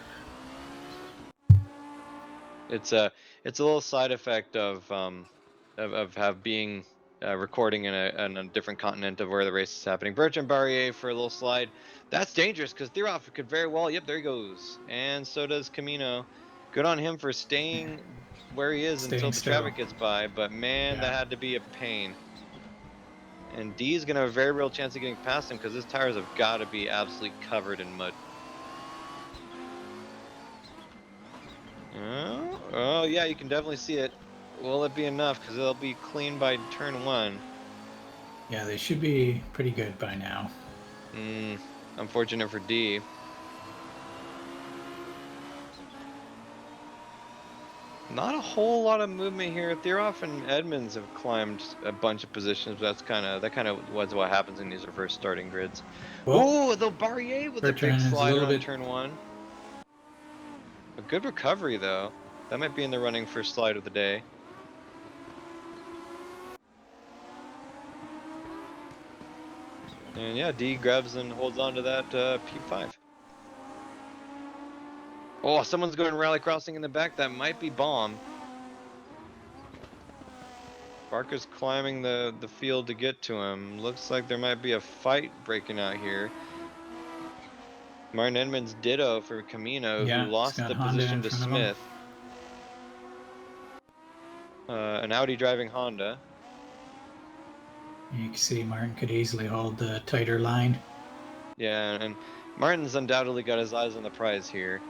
It's a little side effect of have being recording in a different continent of where the race is happening. Bertrand Barrier for a little slide. That's dangerous because Theroff could very well. Yep, there he goes, and so does Camino. Good on him for staying where he is until staying the still. traffic gets by. But man, that Yeah. had to be a pain. And D is gonna have a very real chance of getting past him because his tires have got to be absolutely covered in mud. Oh yeah, you can definitely see it. Will it be enough? Because it'll be clean by turn one. Yeah, they should be pretty good by now. Unfortunate for D. Not a whole lot of movement here. Theroff and Edmonds have climbed a bunch of positions, but that kind of was what happens in these reverse starting grids. Well, Ooh, the Barrier with a big Bertrand is a slider little on bit. turn one. A good recovery though. That might be in the running for slide of the day. And yeah, D grabs and holds on to that P5. Oh, someone's going rally crossing in the back. That might be Bomb. Barker's climbing the field to get to him. Looks like there might be a fight breaking out here. Martin Edmonds ditto for Camino, who Yeah, he's lost got the Honda position in to front of him. Smith. An Audi driving Honda. You can see Martin could easily hold the tighter line. Yeah, and Martin's undoubtedly got his eyes on the prize here.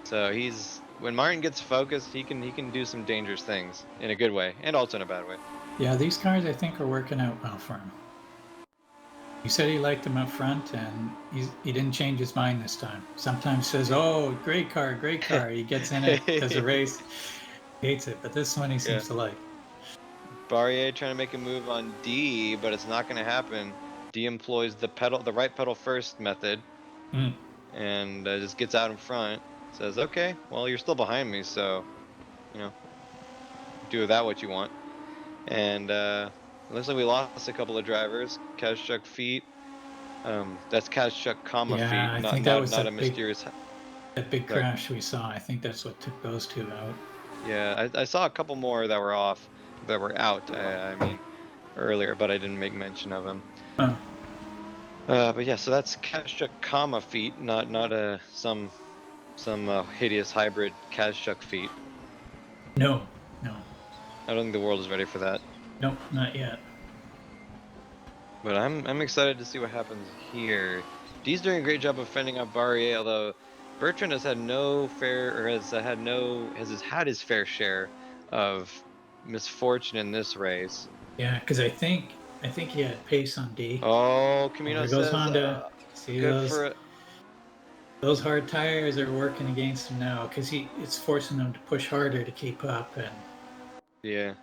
So he's when Martin gets focused, he can do some dangerous things in a good way and also in a bad way. Yeah, these cars I think are working out well for him. He said he liked them up front, and he didn't change his mind this time. Sometimes says, "Oh, great car, great car." He gets in it, does a race, hates it, but this one he Yeah. seems to like. Barrier trying to make a move on D, but it's not going to happen. D employs the right pedal first method, Mm. and just gets out in front. Says, "Okay, well you're still behind me, so you know, do with that what you want." And it looks like we lost a couple of drivers. Kazchuk feet. That's Kazchuk comma Yeah, feet, I not think that not was not a mysterious. that big Sorry. crash we saw. I think that's what took those two out. Yeah, I saw a couple more that were off, that were out. I mean, earlier, but I didn't make mention of them. Oh, But yeah, so that's Kazchuk comma feet, not some hideous hybrid Kazchuk feet. no, no, I don't think the world is ready for that. nope, not yet. But I'm excited to see what happens here. D's doing a great job of fending off Barrier, although Bertrand has had no fair, or has had his fair share of misfortune in this race. Yeah, because I think he had pace on D. Oh, Oh, Camino there goes says, Honda. See good for it. those hard tires are working against him now because it's forcing him to push harder to keep up. And Yeah.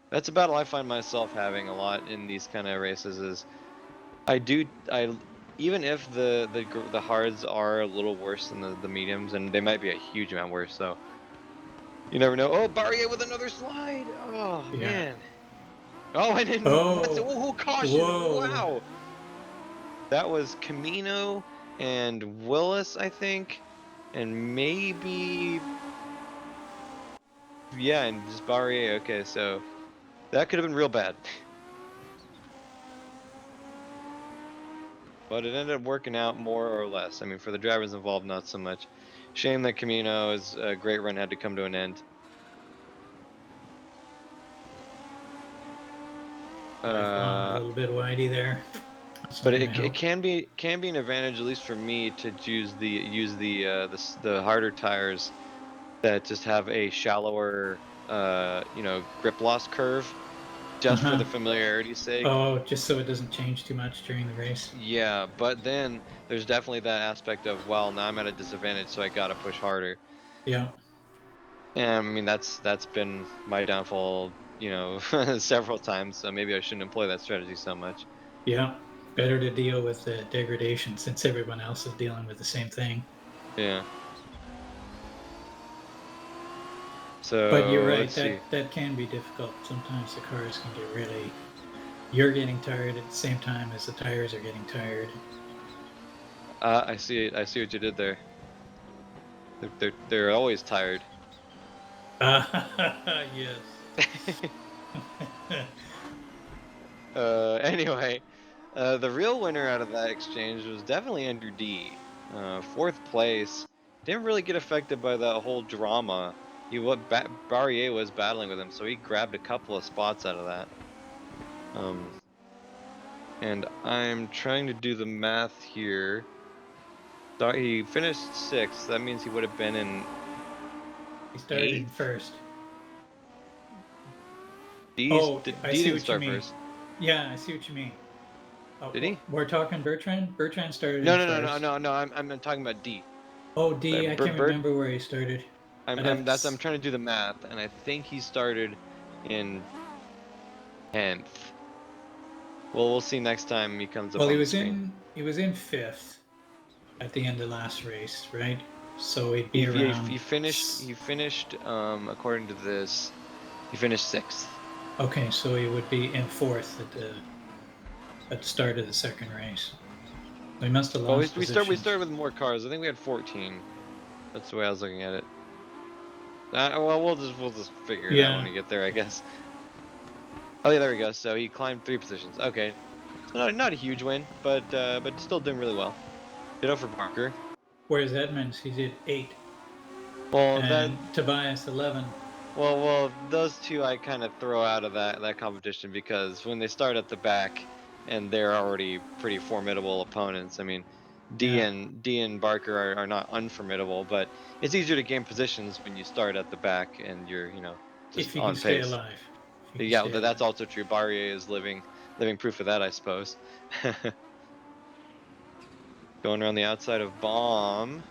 That's a battle I find myself having a lot in these kind of races is I even if the hards are a little worse than the mediums, and they might be a huge amount worse, so you never know. Oh, Barrier with another slide. Oh yeah. man. Oh, and then what's Oh, caution? whoa. Wow. That was Camino and Willis, I think, and maybe yeah, and just Barrier. Okay, so that could have been real bad. But it ended up working out more or less. I mean, for the drivers involved, not so much. Shame that Camino's great run had to come to an end. I've gone a Uh, little bit widey there. That's but not going to it help. can be an advantage, at least for me, to use the harder tires that just have a shallower grip loss curve, Uh just for huh. the familiarity's sake. Oh, just so it doesn't change too much during the race. Yeah, but then there's definitely that aspect of, well, now I'm at a disadvantage, so I gotta push harder. Yeah. And I mean that's been my downfall, several times. So maybe I shouldn't employ that strategy so much. Yeah. Better to deal with the degradation since everyone else is dealing with the same thing. Yeah. But you're So right, let's see. that can be difficult. Sometimes the cars can get really. You're getting tired at the same time as the tires are getting tired. I see it. I see what you did there. They're always tired. Yes. Anyway, the real winner out of that exchange was definitely Andrew D. Fourth place. Didn't really get affected by that whole drama. Barrier was battling with him, so he grabbed a couple of spots out of that. And I'm trying to do the math here. So he finished sixth. That means he would have been in He started in eighth. first. Oh, D I see didn't what you start mean. first, Yeah, I see what you mean. did he? We're talking Bertrand. Bertrand started No, in no, no, no, first. no, no. I'm talking about D. Oh, So D. I can't remember where he started. I'd have I'm to. trying to do the math, and I think he started in 10th. Well, we'll see next time he comes up Well, on the screen. he was in fifth at the end of last race, right? So he'd He be he, around. he finished according to this, he finished sixth. Okay, so he would be in fourth at the start of the second race. So he must have Well, lost we position. started with more cars. I think we had 14. That's the way I was looking at it. Well, we'll just figure it out when Yeah. we get there, I guess. Oh yeah, there we go. So he climbed 3 positions. Okay, so not a huge win, but still doing really well. Ditto for Barker. Whereas Edmonds, he did 8, Well, and Tobias 11. those two I kind of throw out of that competition because when they start at the back and they're already pretty formidable opponents. I mean, Yeah. D and Barker are not unformidable, but it's easier to gain positions when you start at the back and you're, If just you can on stay pace. alive. If you can Yeah, stay that's alive. also true. Barrier is living proof of that, I suppose. Going around the outside of Bomb.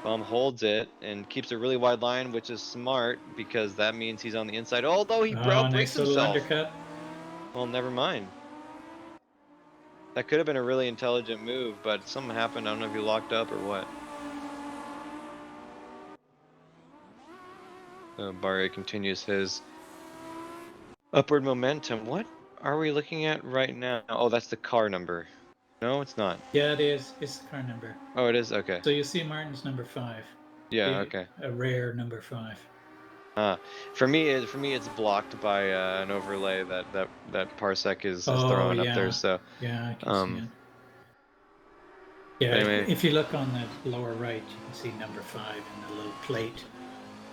Bomb holds it and keeps a really wide line, which is smart because that means he's on the inside. Although he Oh, outbrakes nice little himself. undercut. Well, never mind. That could have been a really intelligent move, but something happened. I don't know if he locked up or what. So Barrier continues his upward momentum. What are we looking at right now? Oh, that's the car number. No, it's not. Yeah, it is. It's the car number. Oh, it is? Okay. So you see Martin's number 5. Yeah, okay. A rare number 5. For me, it's blocked by an overlay that Parsec is Oh, throwing up there. yeah. So, Yeah, I can see um, it. Yeah, but anyway. if you look on the lower right, you can see number 5 in the little plate,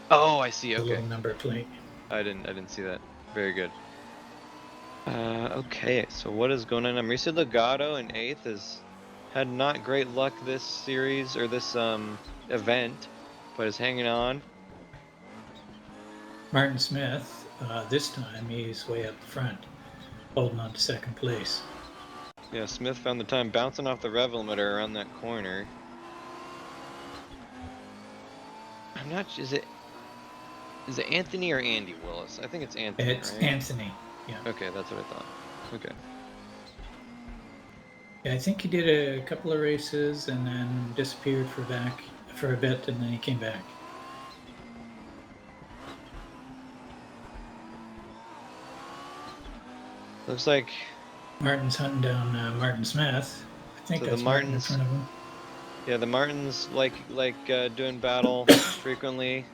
Oh, I see. the Okay, little number plate. I didn't see that. Very good. Okay. So what is going on? Mauricio Legato in 8th has had not great luck this series or this event, but is hanging on. Martin Smith, this time he's way up front, holding on to second place. Yeah, Smith found the time bouncing off the rev limiter around that corner. I'm not. Is it Anthony or Andy Willis? I think it's Anthony, It's right? Anthony. Yeah. Okay, that's what I thought. Okay. Yeah, I think he did a couple of races and then disappeared for a bit, and then he came back. Looks like Martin's hunting down Martin Smith. I think so the that's Martin in Martins. front of him. Yeah, the Martins like doing battle frequently.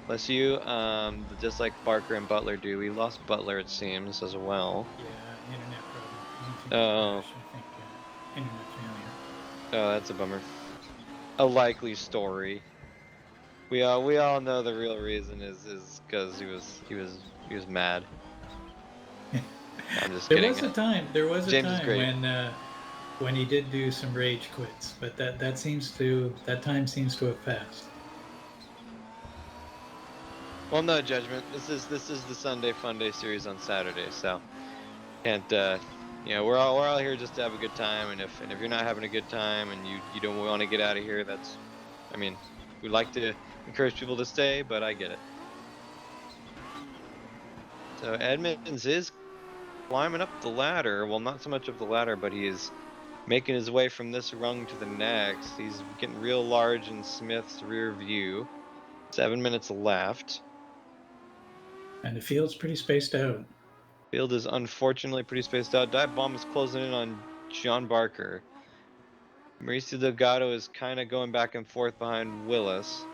Bless you. Just like Barker and Butler do. We lost Butler, it seems, as well. Yeah, internet problem. I don't think he Oh, crashed. I think internet failure. oh, that's a bummer. A likely story. We all know the real reason is because he was mad. I'm just There kidding. was a time. There was a James is time great. when he did do some rage quits, but that time seems to have passed. Well, no judgment. This is the Sunday Fun Day series on Saturday, so can't we're all here just to have a good time, and if you're not having a good time and you don't want to get out of here, that's, I mean, we like to encourage people to stay, but I get it. So Edmonds is climbing up the ladder. Well, not so much of the ladder, but he is making his way from this rung to the next. He's getting real large in Smith's rear view. 7 minutes left. And the field's pretty spaced out. Field is unfortunately pretty spaced out. Dive Bomb is closing in on John Barker. Mauricio Delgado is kind of going back and forth behind Willis.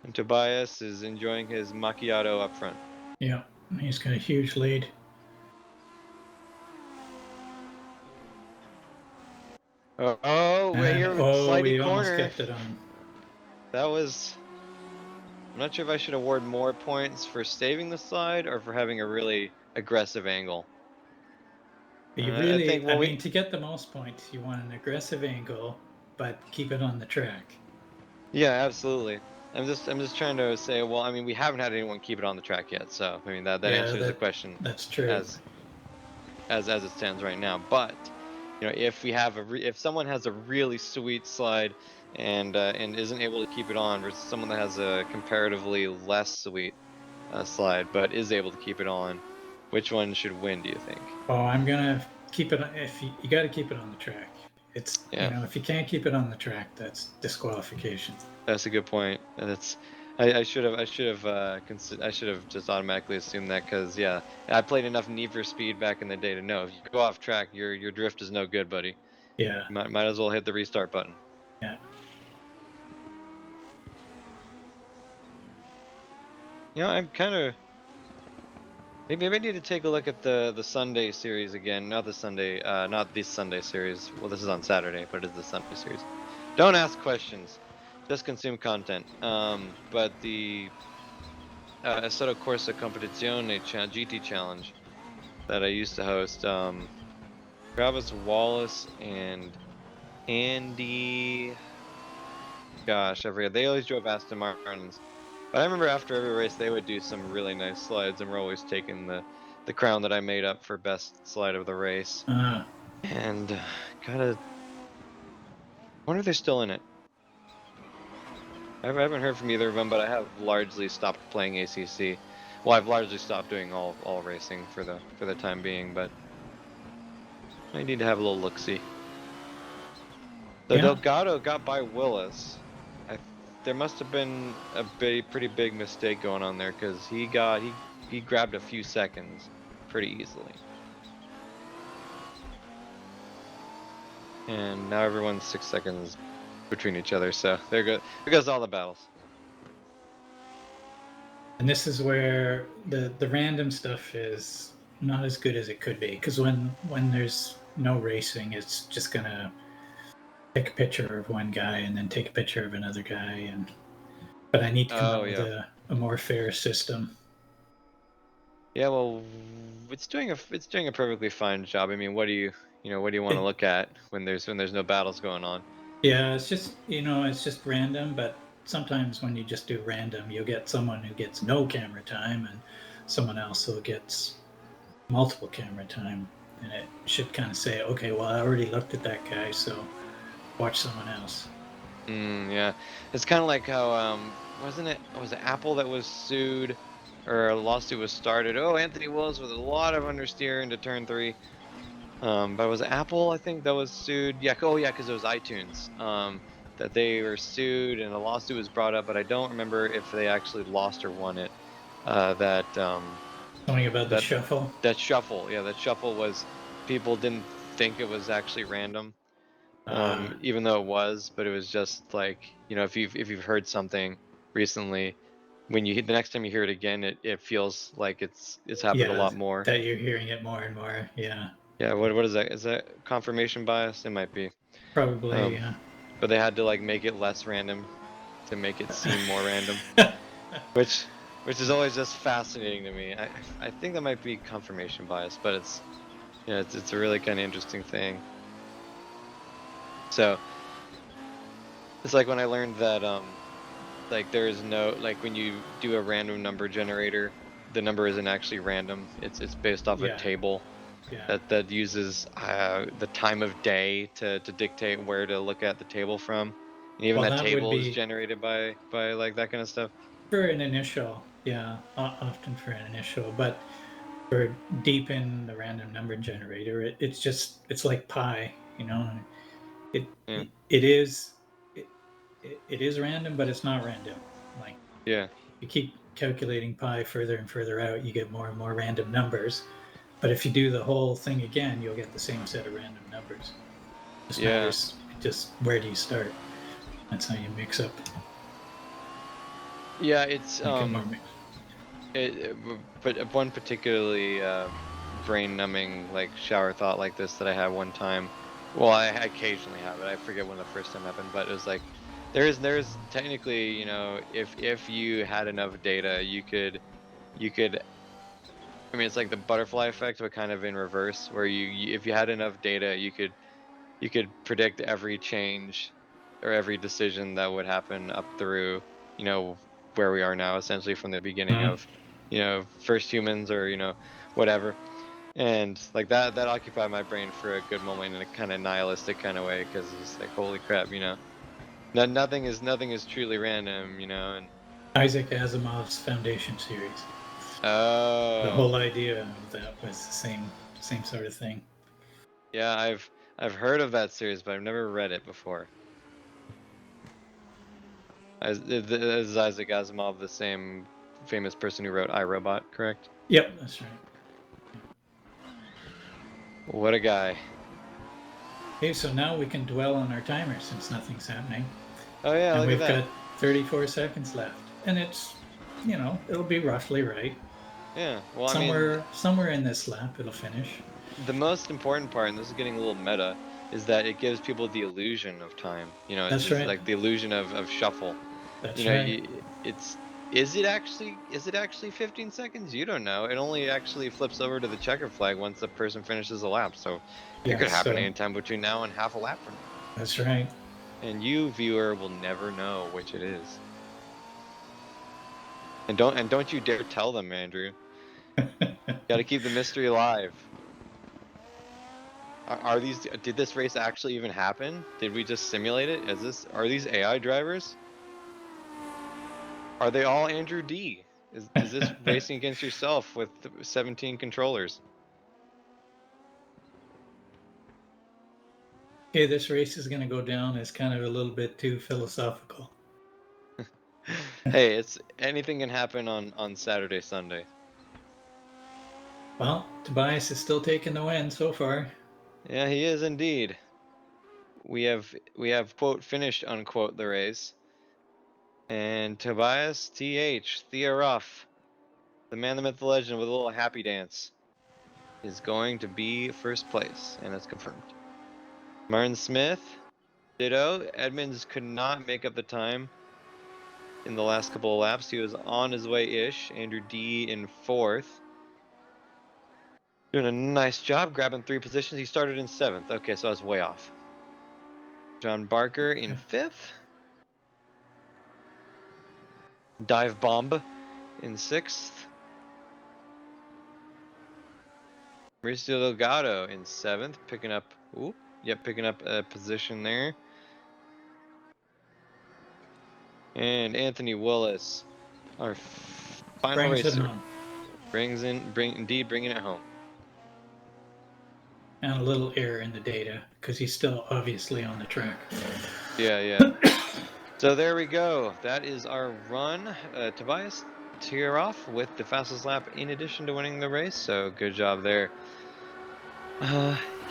And Tobias is enjoying his macchiato up front. Yeah, he's got a huge lead. Oh, right here, Oh, slidey he almost corner. kept it on. That was. I'm not sure if I should award more points for staving the slide or for having a really aggressive angle. I think, I well, mean, to get the most points, you want an aggressive angle, but keep it on the track. yeah, absolutely. I'm just trying to say, well, I mean, we haven't had anyone keep it on the track yet, so I mean that Yeah, answers the question that's true. as as it stands right now. But if we have if someone has a really sweet slide and isn't able to keep it on versus someone that has a comparatively less sweet slide but is able to keep it on, which one should win, do you think? Oh, I'm gonna keep it. If you got to keep it on the track, it's Yeah, if you can't keep it on the track, that's disqualification. that's a good point. And it's I should have just automatically assumed that, because yeah, I played enough Need for Speed back in the day to know if you go off track, your drift is no good, buddy. Yeah, Might as well hit the restart button. yeah. I'm kind of. Maybe I need to take a look at the Sunday series again. Not this Sunday series. Well, this is on Saturday, but it's the Sunday series. Don't ask questions, just consume content. But the Assetto Corsa Competizione GT Challenge that I used to host. Travis Wallace and Andy. Gosh, I forget. They always drove Aston Martins. But I remember after every race they would do some really nice slides, and we're always taking the crown that I made up for best slide of the race. Uh, And gotta wonder if they're still in it. I haven't heard from either of them, but I have largely stopped playing ACC. Well, I've largely stopped doing all racing for the time being, but I need to have a little look-see. So yeah. Delgado got by Willis. There must have been a pretty big mistake going on there, because he grabbed a few seconds pretty easily. And now everyone's 6 seconds between each other, so there goes all the battles. And this is where the random stuff is not as good as it could be, because when there's no racing, it's just gonna take a picture of one guy and then take a picture of another guy, but I need to come up with a more fair system. Yeah, well, it's doing a perfectly fine job. I mean, what do you want to look at when there's no battles going on? Yeah, it's just it's just random, but sometimes when you just do random, you'll get someone who gets no camera time and someone else who gets multiple camera time, and it should kind of say, okay, well, I already looked at that guy, so watch someone else. Yeah, it's kind of like how was it Apple that was sued, or a lawsuit was started? Oh, Anthony Willis with a lot of understeer into turn 3. But was it Apple, I think, that was sued? Yeah, oh yeah, because it was iTunes. That they were sued and a lawsuit was brought up, but I don't remember if they actually lost or won it. Something about the That shuffle. that shuffle, yeah, that shuffle was, people didn't think it was actually random, even though it was, but it was just like, if you've heard something recently, when the next time you hear it again, it feels like it's happened a Yeah, lot more. that you're hearing it more and more. Yeah, Yeah, what is that? Is that confirmation bias? It might be. probably. But they had to like make it less random to make it seem more random, which is always just fascinating to me. I think that might be confirmation bias, but it's a really kind of interesting thing. So it's like when I learned that like there is no, like when you do a random number generator, the number isn't actually random. It's based off a Yeah, table yeah. that uses the time of day to dictate where to look at the table from. And even Well, that that would table is be generated by like that kind of stuff. for an initial. Yeah, often for an initial, but for deep in the random number generator, it's like pi. It Yeah. it is it is random, but it's not random. Like Yeah. you keep calculating pi further and further out, you get more and more random numbers. But if you do the whole thing again, you'll get the same set of random numbers. It just Yeah. matters just where do you start. That's how you mix up. Yeah, it's Make it more. but one particularly brain numbing like shower thought like this that I had one time. Well, I occasionally have it. I forget when the first time happened, but it was like there's technically, if you had enough data, you could. I mean, it's like the butterfly effect, but kind of in reverse, where if you had enough data, you could predict every change or every decision that would happen up through, you know, where we are now, essentially from the beginning Mhm. of, first humans, or whatever. And like that occupied my brain for a good moment in a kind of nihilistic kind of way, because it's like, holy crap, nothing is truly random, and Isaac Asimov's Foundation series. The oh whole idea of that was the same sort of thing. yeah, I've heard of that series, but I've never read it before. Is Isaac Asimov the same famous person who wrote I, Robot, correct? Yep, that's right. What a guy. Okay, so now we can dwell on our timer since nothing's happening. Oh yeah, And look at we've that. got 34 seconds left. And it'll be roughly right. Yeah. Well, I mean, Somewhere in this lap it'll finish. the most important part, and this is getting a little meta, is that it gives people the illusion of time. That's It's right. like the illusion of shuffle. That's right. It's Is it actually 15 seconds? You don't know. It only actually flips over to the checker flag once the person finishes a lap. So it could Yes, happen so anytime between now and half a lap from now. that's right. And you, viewer, will never know which it is. And don't you dare tell them, Andrew. Got to keep the mystery alive. Are these? Did this race actually even happen? Did we just simulate it? Are these AI drivers? Are they all Andrew D? Is this racing against yourself with 17 controllers? Okay, this race is going to go down as kind of a little bit too philosophical. Hey, it's anything can happen on Saturday, Sunday. Well, Tobias is still taking the win so far. Yeah, he is indeed. We have quote finished unquote the race, and Tobias Thea Ruff, the man, the myth, the legend, with a little happy dance, is going to be first place, and it's confirmed. Martin Smith, ditto. Edmonds could not make up the time in the last couple of laps. He was on his way-ish. Andrew D in fourth. Doing a nice job, grabbing 3 positions. He started in 7th. Okay, so I was way off. John Barker in 5th. Dive Bomb in 6th. Mauricio Delgado in 7th, picking up, picking up a position there. And Anthony Willis, our final Brings it racer, home. bringing it home. And a little error in the data because he's still obviously on the track. Yeah. So there we go. That is our run. Tobias Tiroff with the fastest lap in addition to winning the race. So good job there.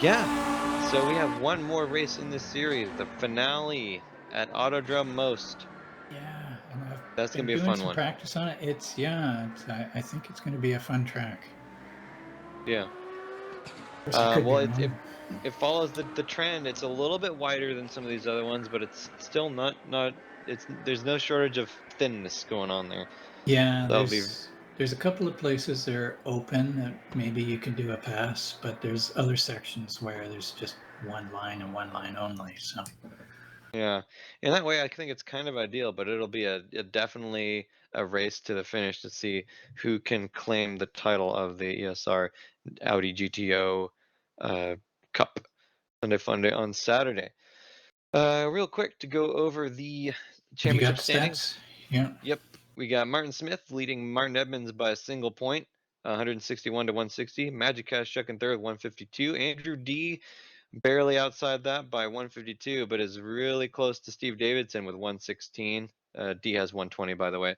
Yeah. So we have one more race in this series, the finale at Autodrome Most. Yeah, and I've That's gonna been be a doing fun some one. practice on it. I think it's going to be a fun track. Yeah. Of course, I could be Well, wrong. it follows the trend. It's a little bit wider than some of these other ones, but it's still not there's no shortage of thinness going on there. Yeah, That'll be there's a couple of places that are open that maybe you can do a pass, but there's other sections where there's just one line and one line only. So yeah. In that way, I think it's kind of ideal, but it'll be a definitely a race to the finish to see who can claim the title of the ESR Audi GTO Cup Sunday Funday on Saturday. Real quick to go over the you championship got the standings. stats? Yeah. Yep, we got Martin Smith leading Martin Edmonds by a single point, 161 to 160. Magic Cash Chuck in third, 152. Andrew D barely outside that by 152, but is really close to Steve Davidson with 116. D has 120, by the way.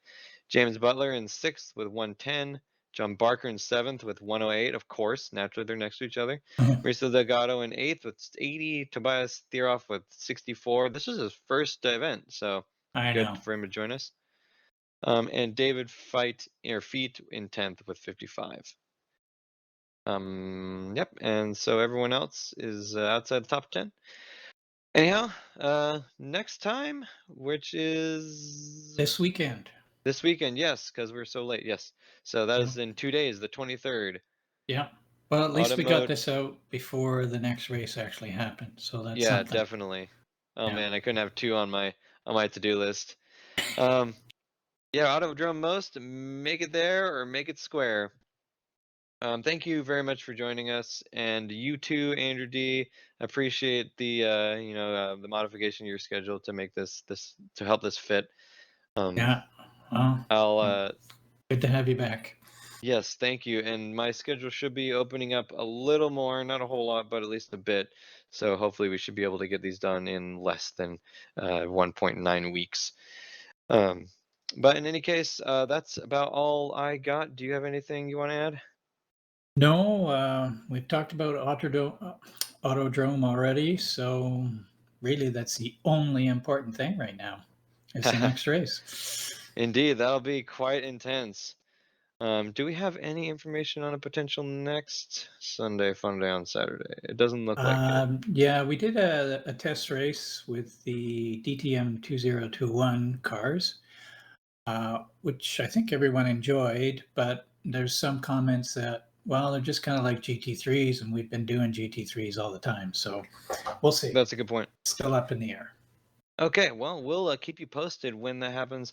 James Butler in sixth with 110. John Barker in seventh with 108. Of course, naturally they're next to each other. Mauricio Delgado in eighth with 80. Tobias Theroff with 64. This is his first event, so I good know. for him to join us. And David Feet in 10th with 55. Yep, and so everyone else is outside the top 10. Anyhow, next time, which is This weekend. this weekend, yes, because we're so late, yes. So that Yeah. is in 2 days, the 23rd. Yeah. Well, at least Auto we got mode, this out before the next race actually happened. So that's yeah, something. definitely. Oh Yeah. man, I couldn't have 2 on my to-do list. Um, yeah, Autodrome Most, make it there or make it square. Thank you very much for joining us, and you too, Andrew D. Appreciate the the modification of your schedule to make this to help this fit. Um, Yeah. Well, I'll good to have you back. yes, thank you. And my schedule should be opening up a little more, not a whole lot, but at least a bit. So hopefully we should be able to get these done in less than 1.9 weeks. Um, but in any case, that's about all I got. Do you have anything you want to add? No, we've talked about Autodrome already, so really that's the only important thing right now is the next race. Indeed, that'll be quite intense. Do we have any information on a potential next Sunday Fun Day on Saturday? It doesn't look like it. Yeah, we did a test race with the DTM 2021 cars. which I think everyone enjoyed, but there's some comments that, well, they're just kind of like GT3s, and we've been doing GT3s all the time. So we'll see. That's a good point. Still up in the air. Okay, well, we'll keep you posted when that happens.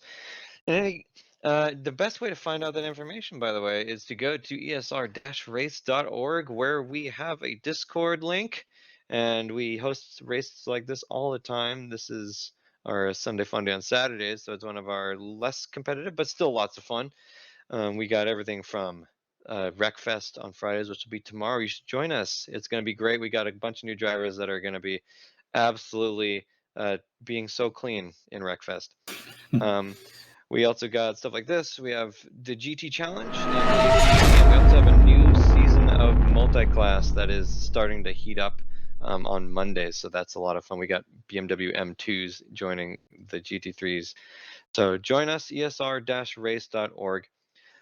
And the best way to find out that information, by the way, is to go to esr-race.org, where we have a Discord link, and we host races like this all the time. This is our Sunday Fun Day on Saturdays, so it's one of our less competitive, but still lots of fun. We got everything from Wreckfest on Fridays, which will be tomorrow. You should join us. It's going to be great. We got a bunch of new drivers that are going to be absolutely being so clean in Wreckfest. We also got stuff like this. We have the GT Challenge in ESR, and we also have a new season of multi-class that is starting to heat up on Mondays. So that's a lot of fun. We got BMW M2s joining the GT3s. So join us, esr-race.org.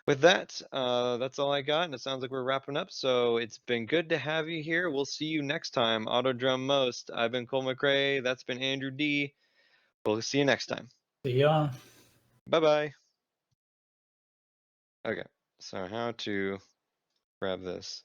With that, that's all I got, and it sounds like we're wrapping up. So it's been good to have you here. We'll see you next time. Autodrum Most. I've been Cole McRae. That's been Andrew D. We'll see you next time. See ya. Bye-bye. Okay, so how to grab this?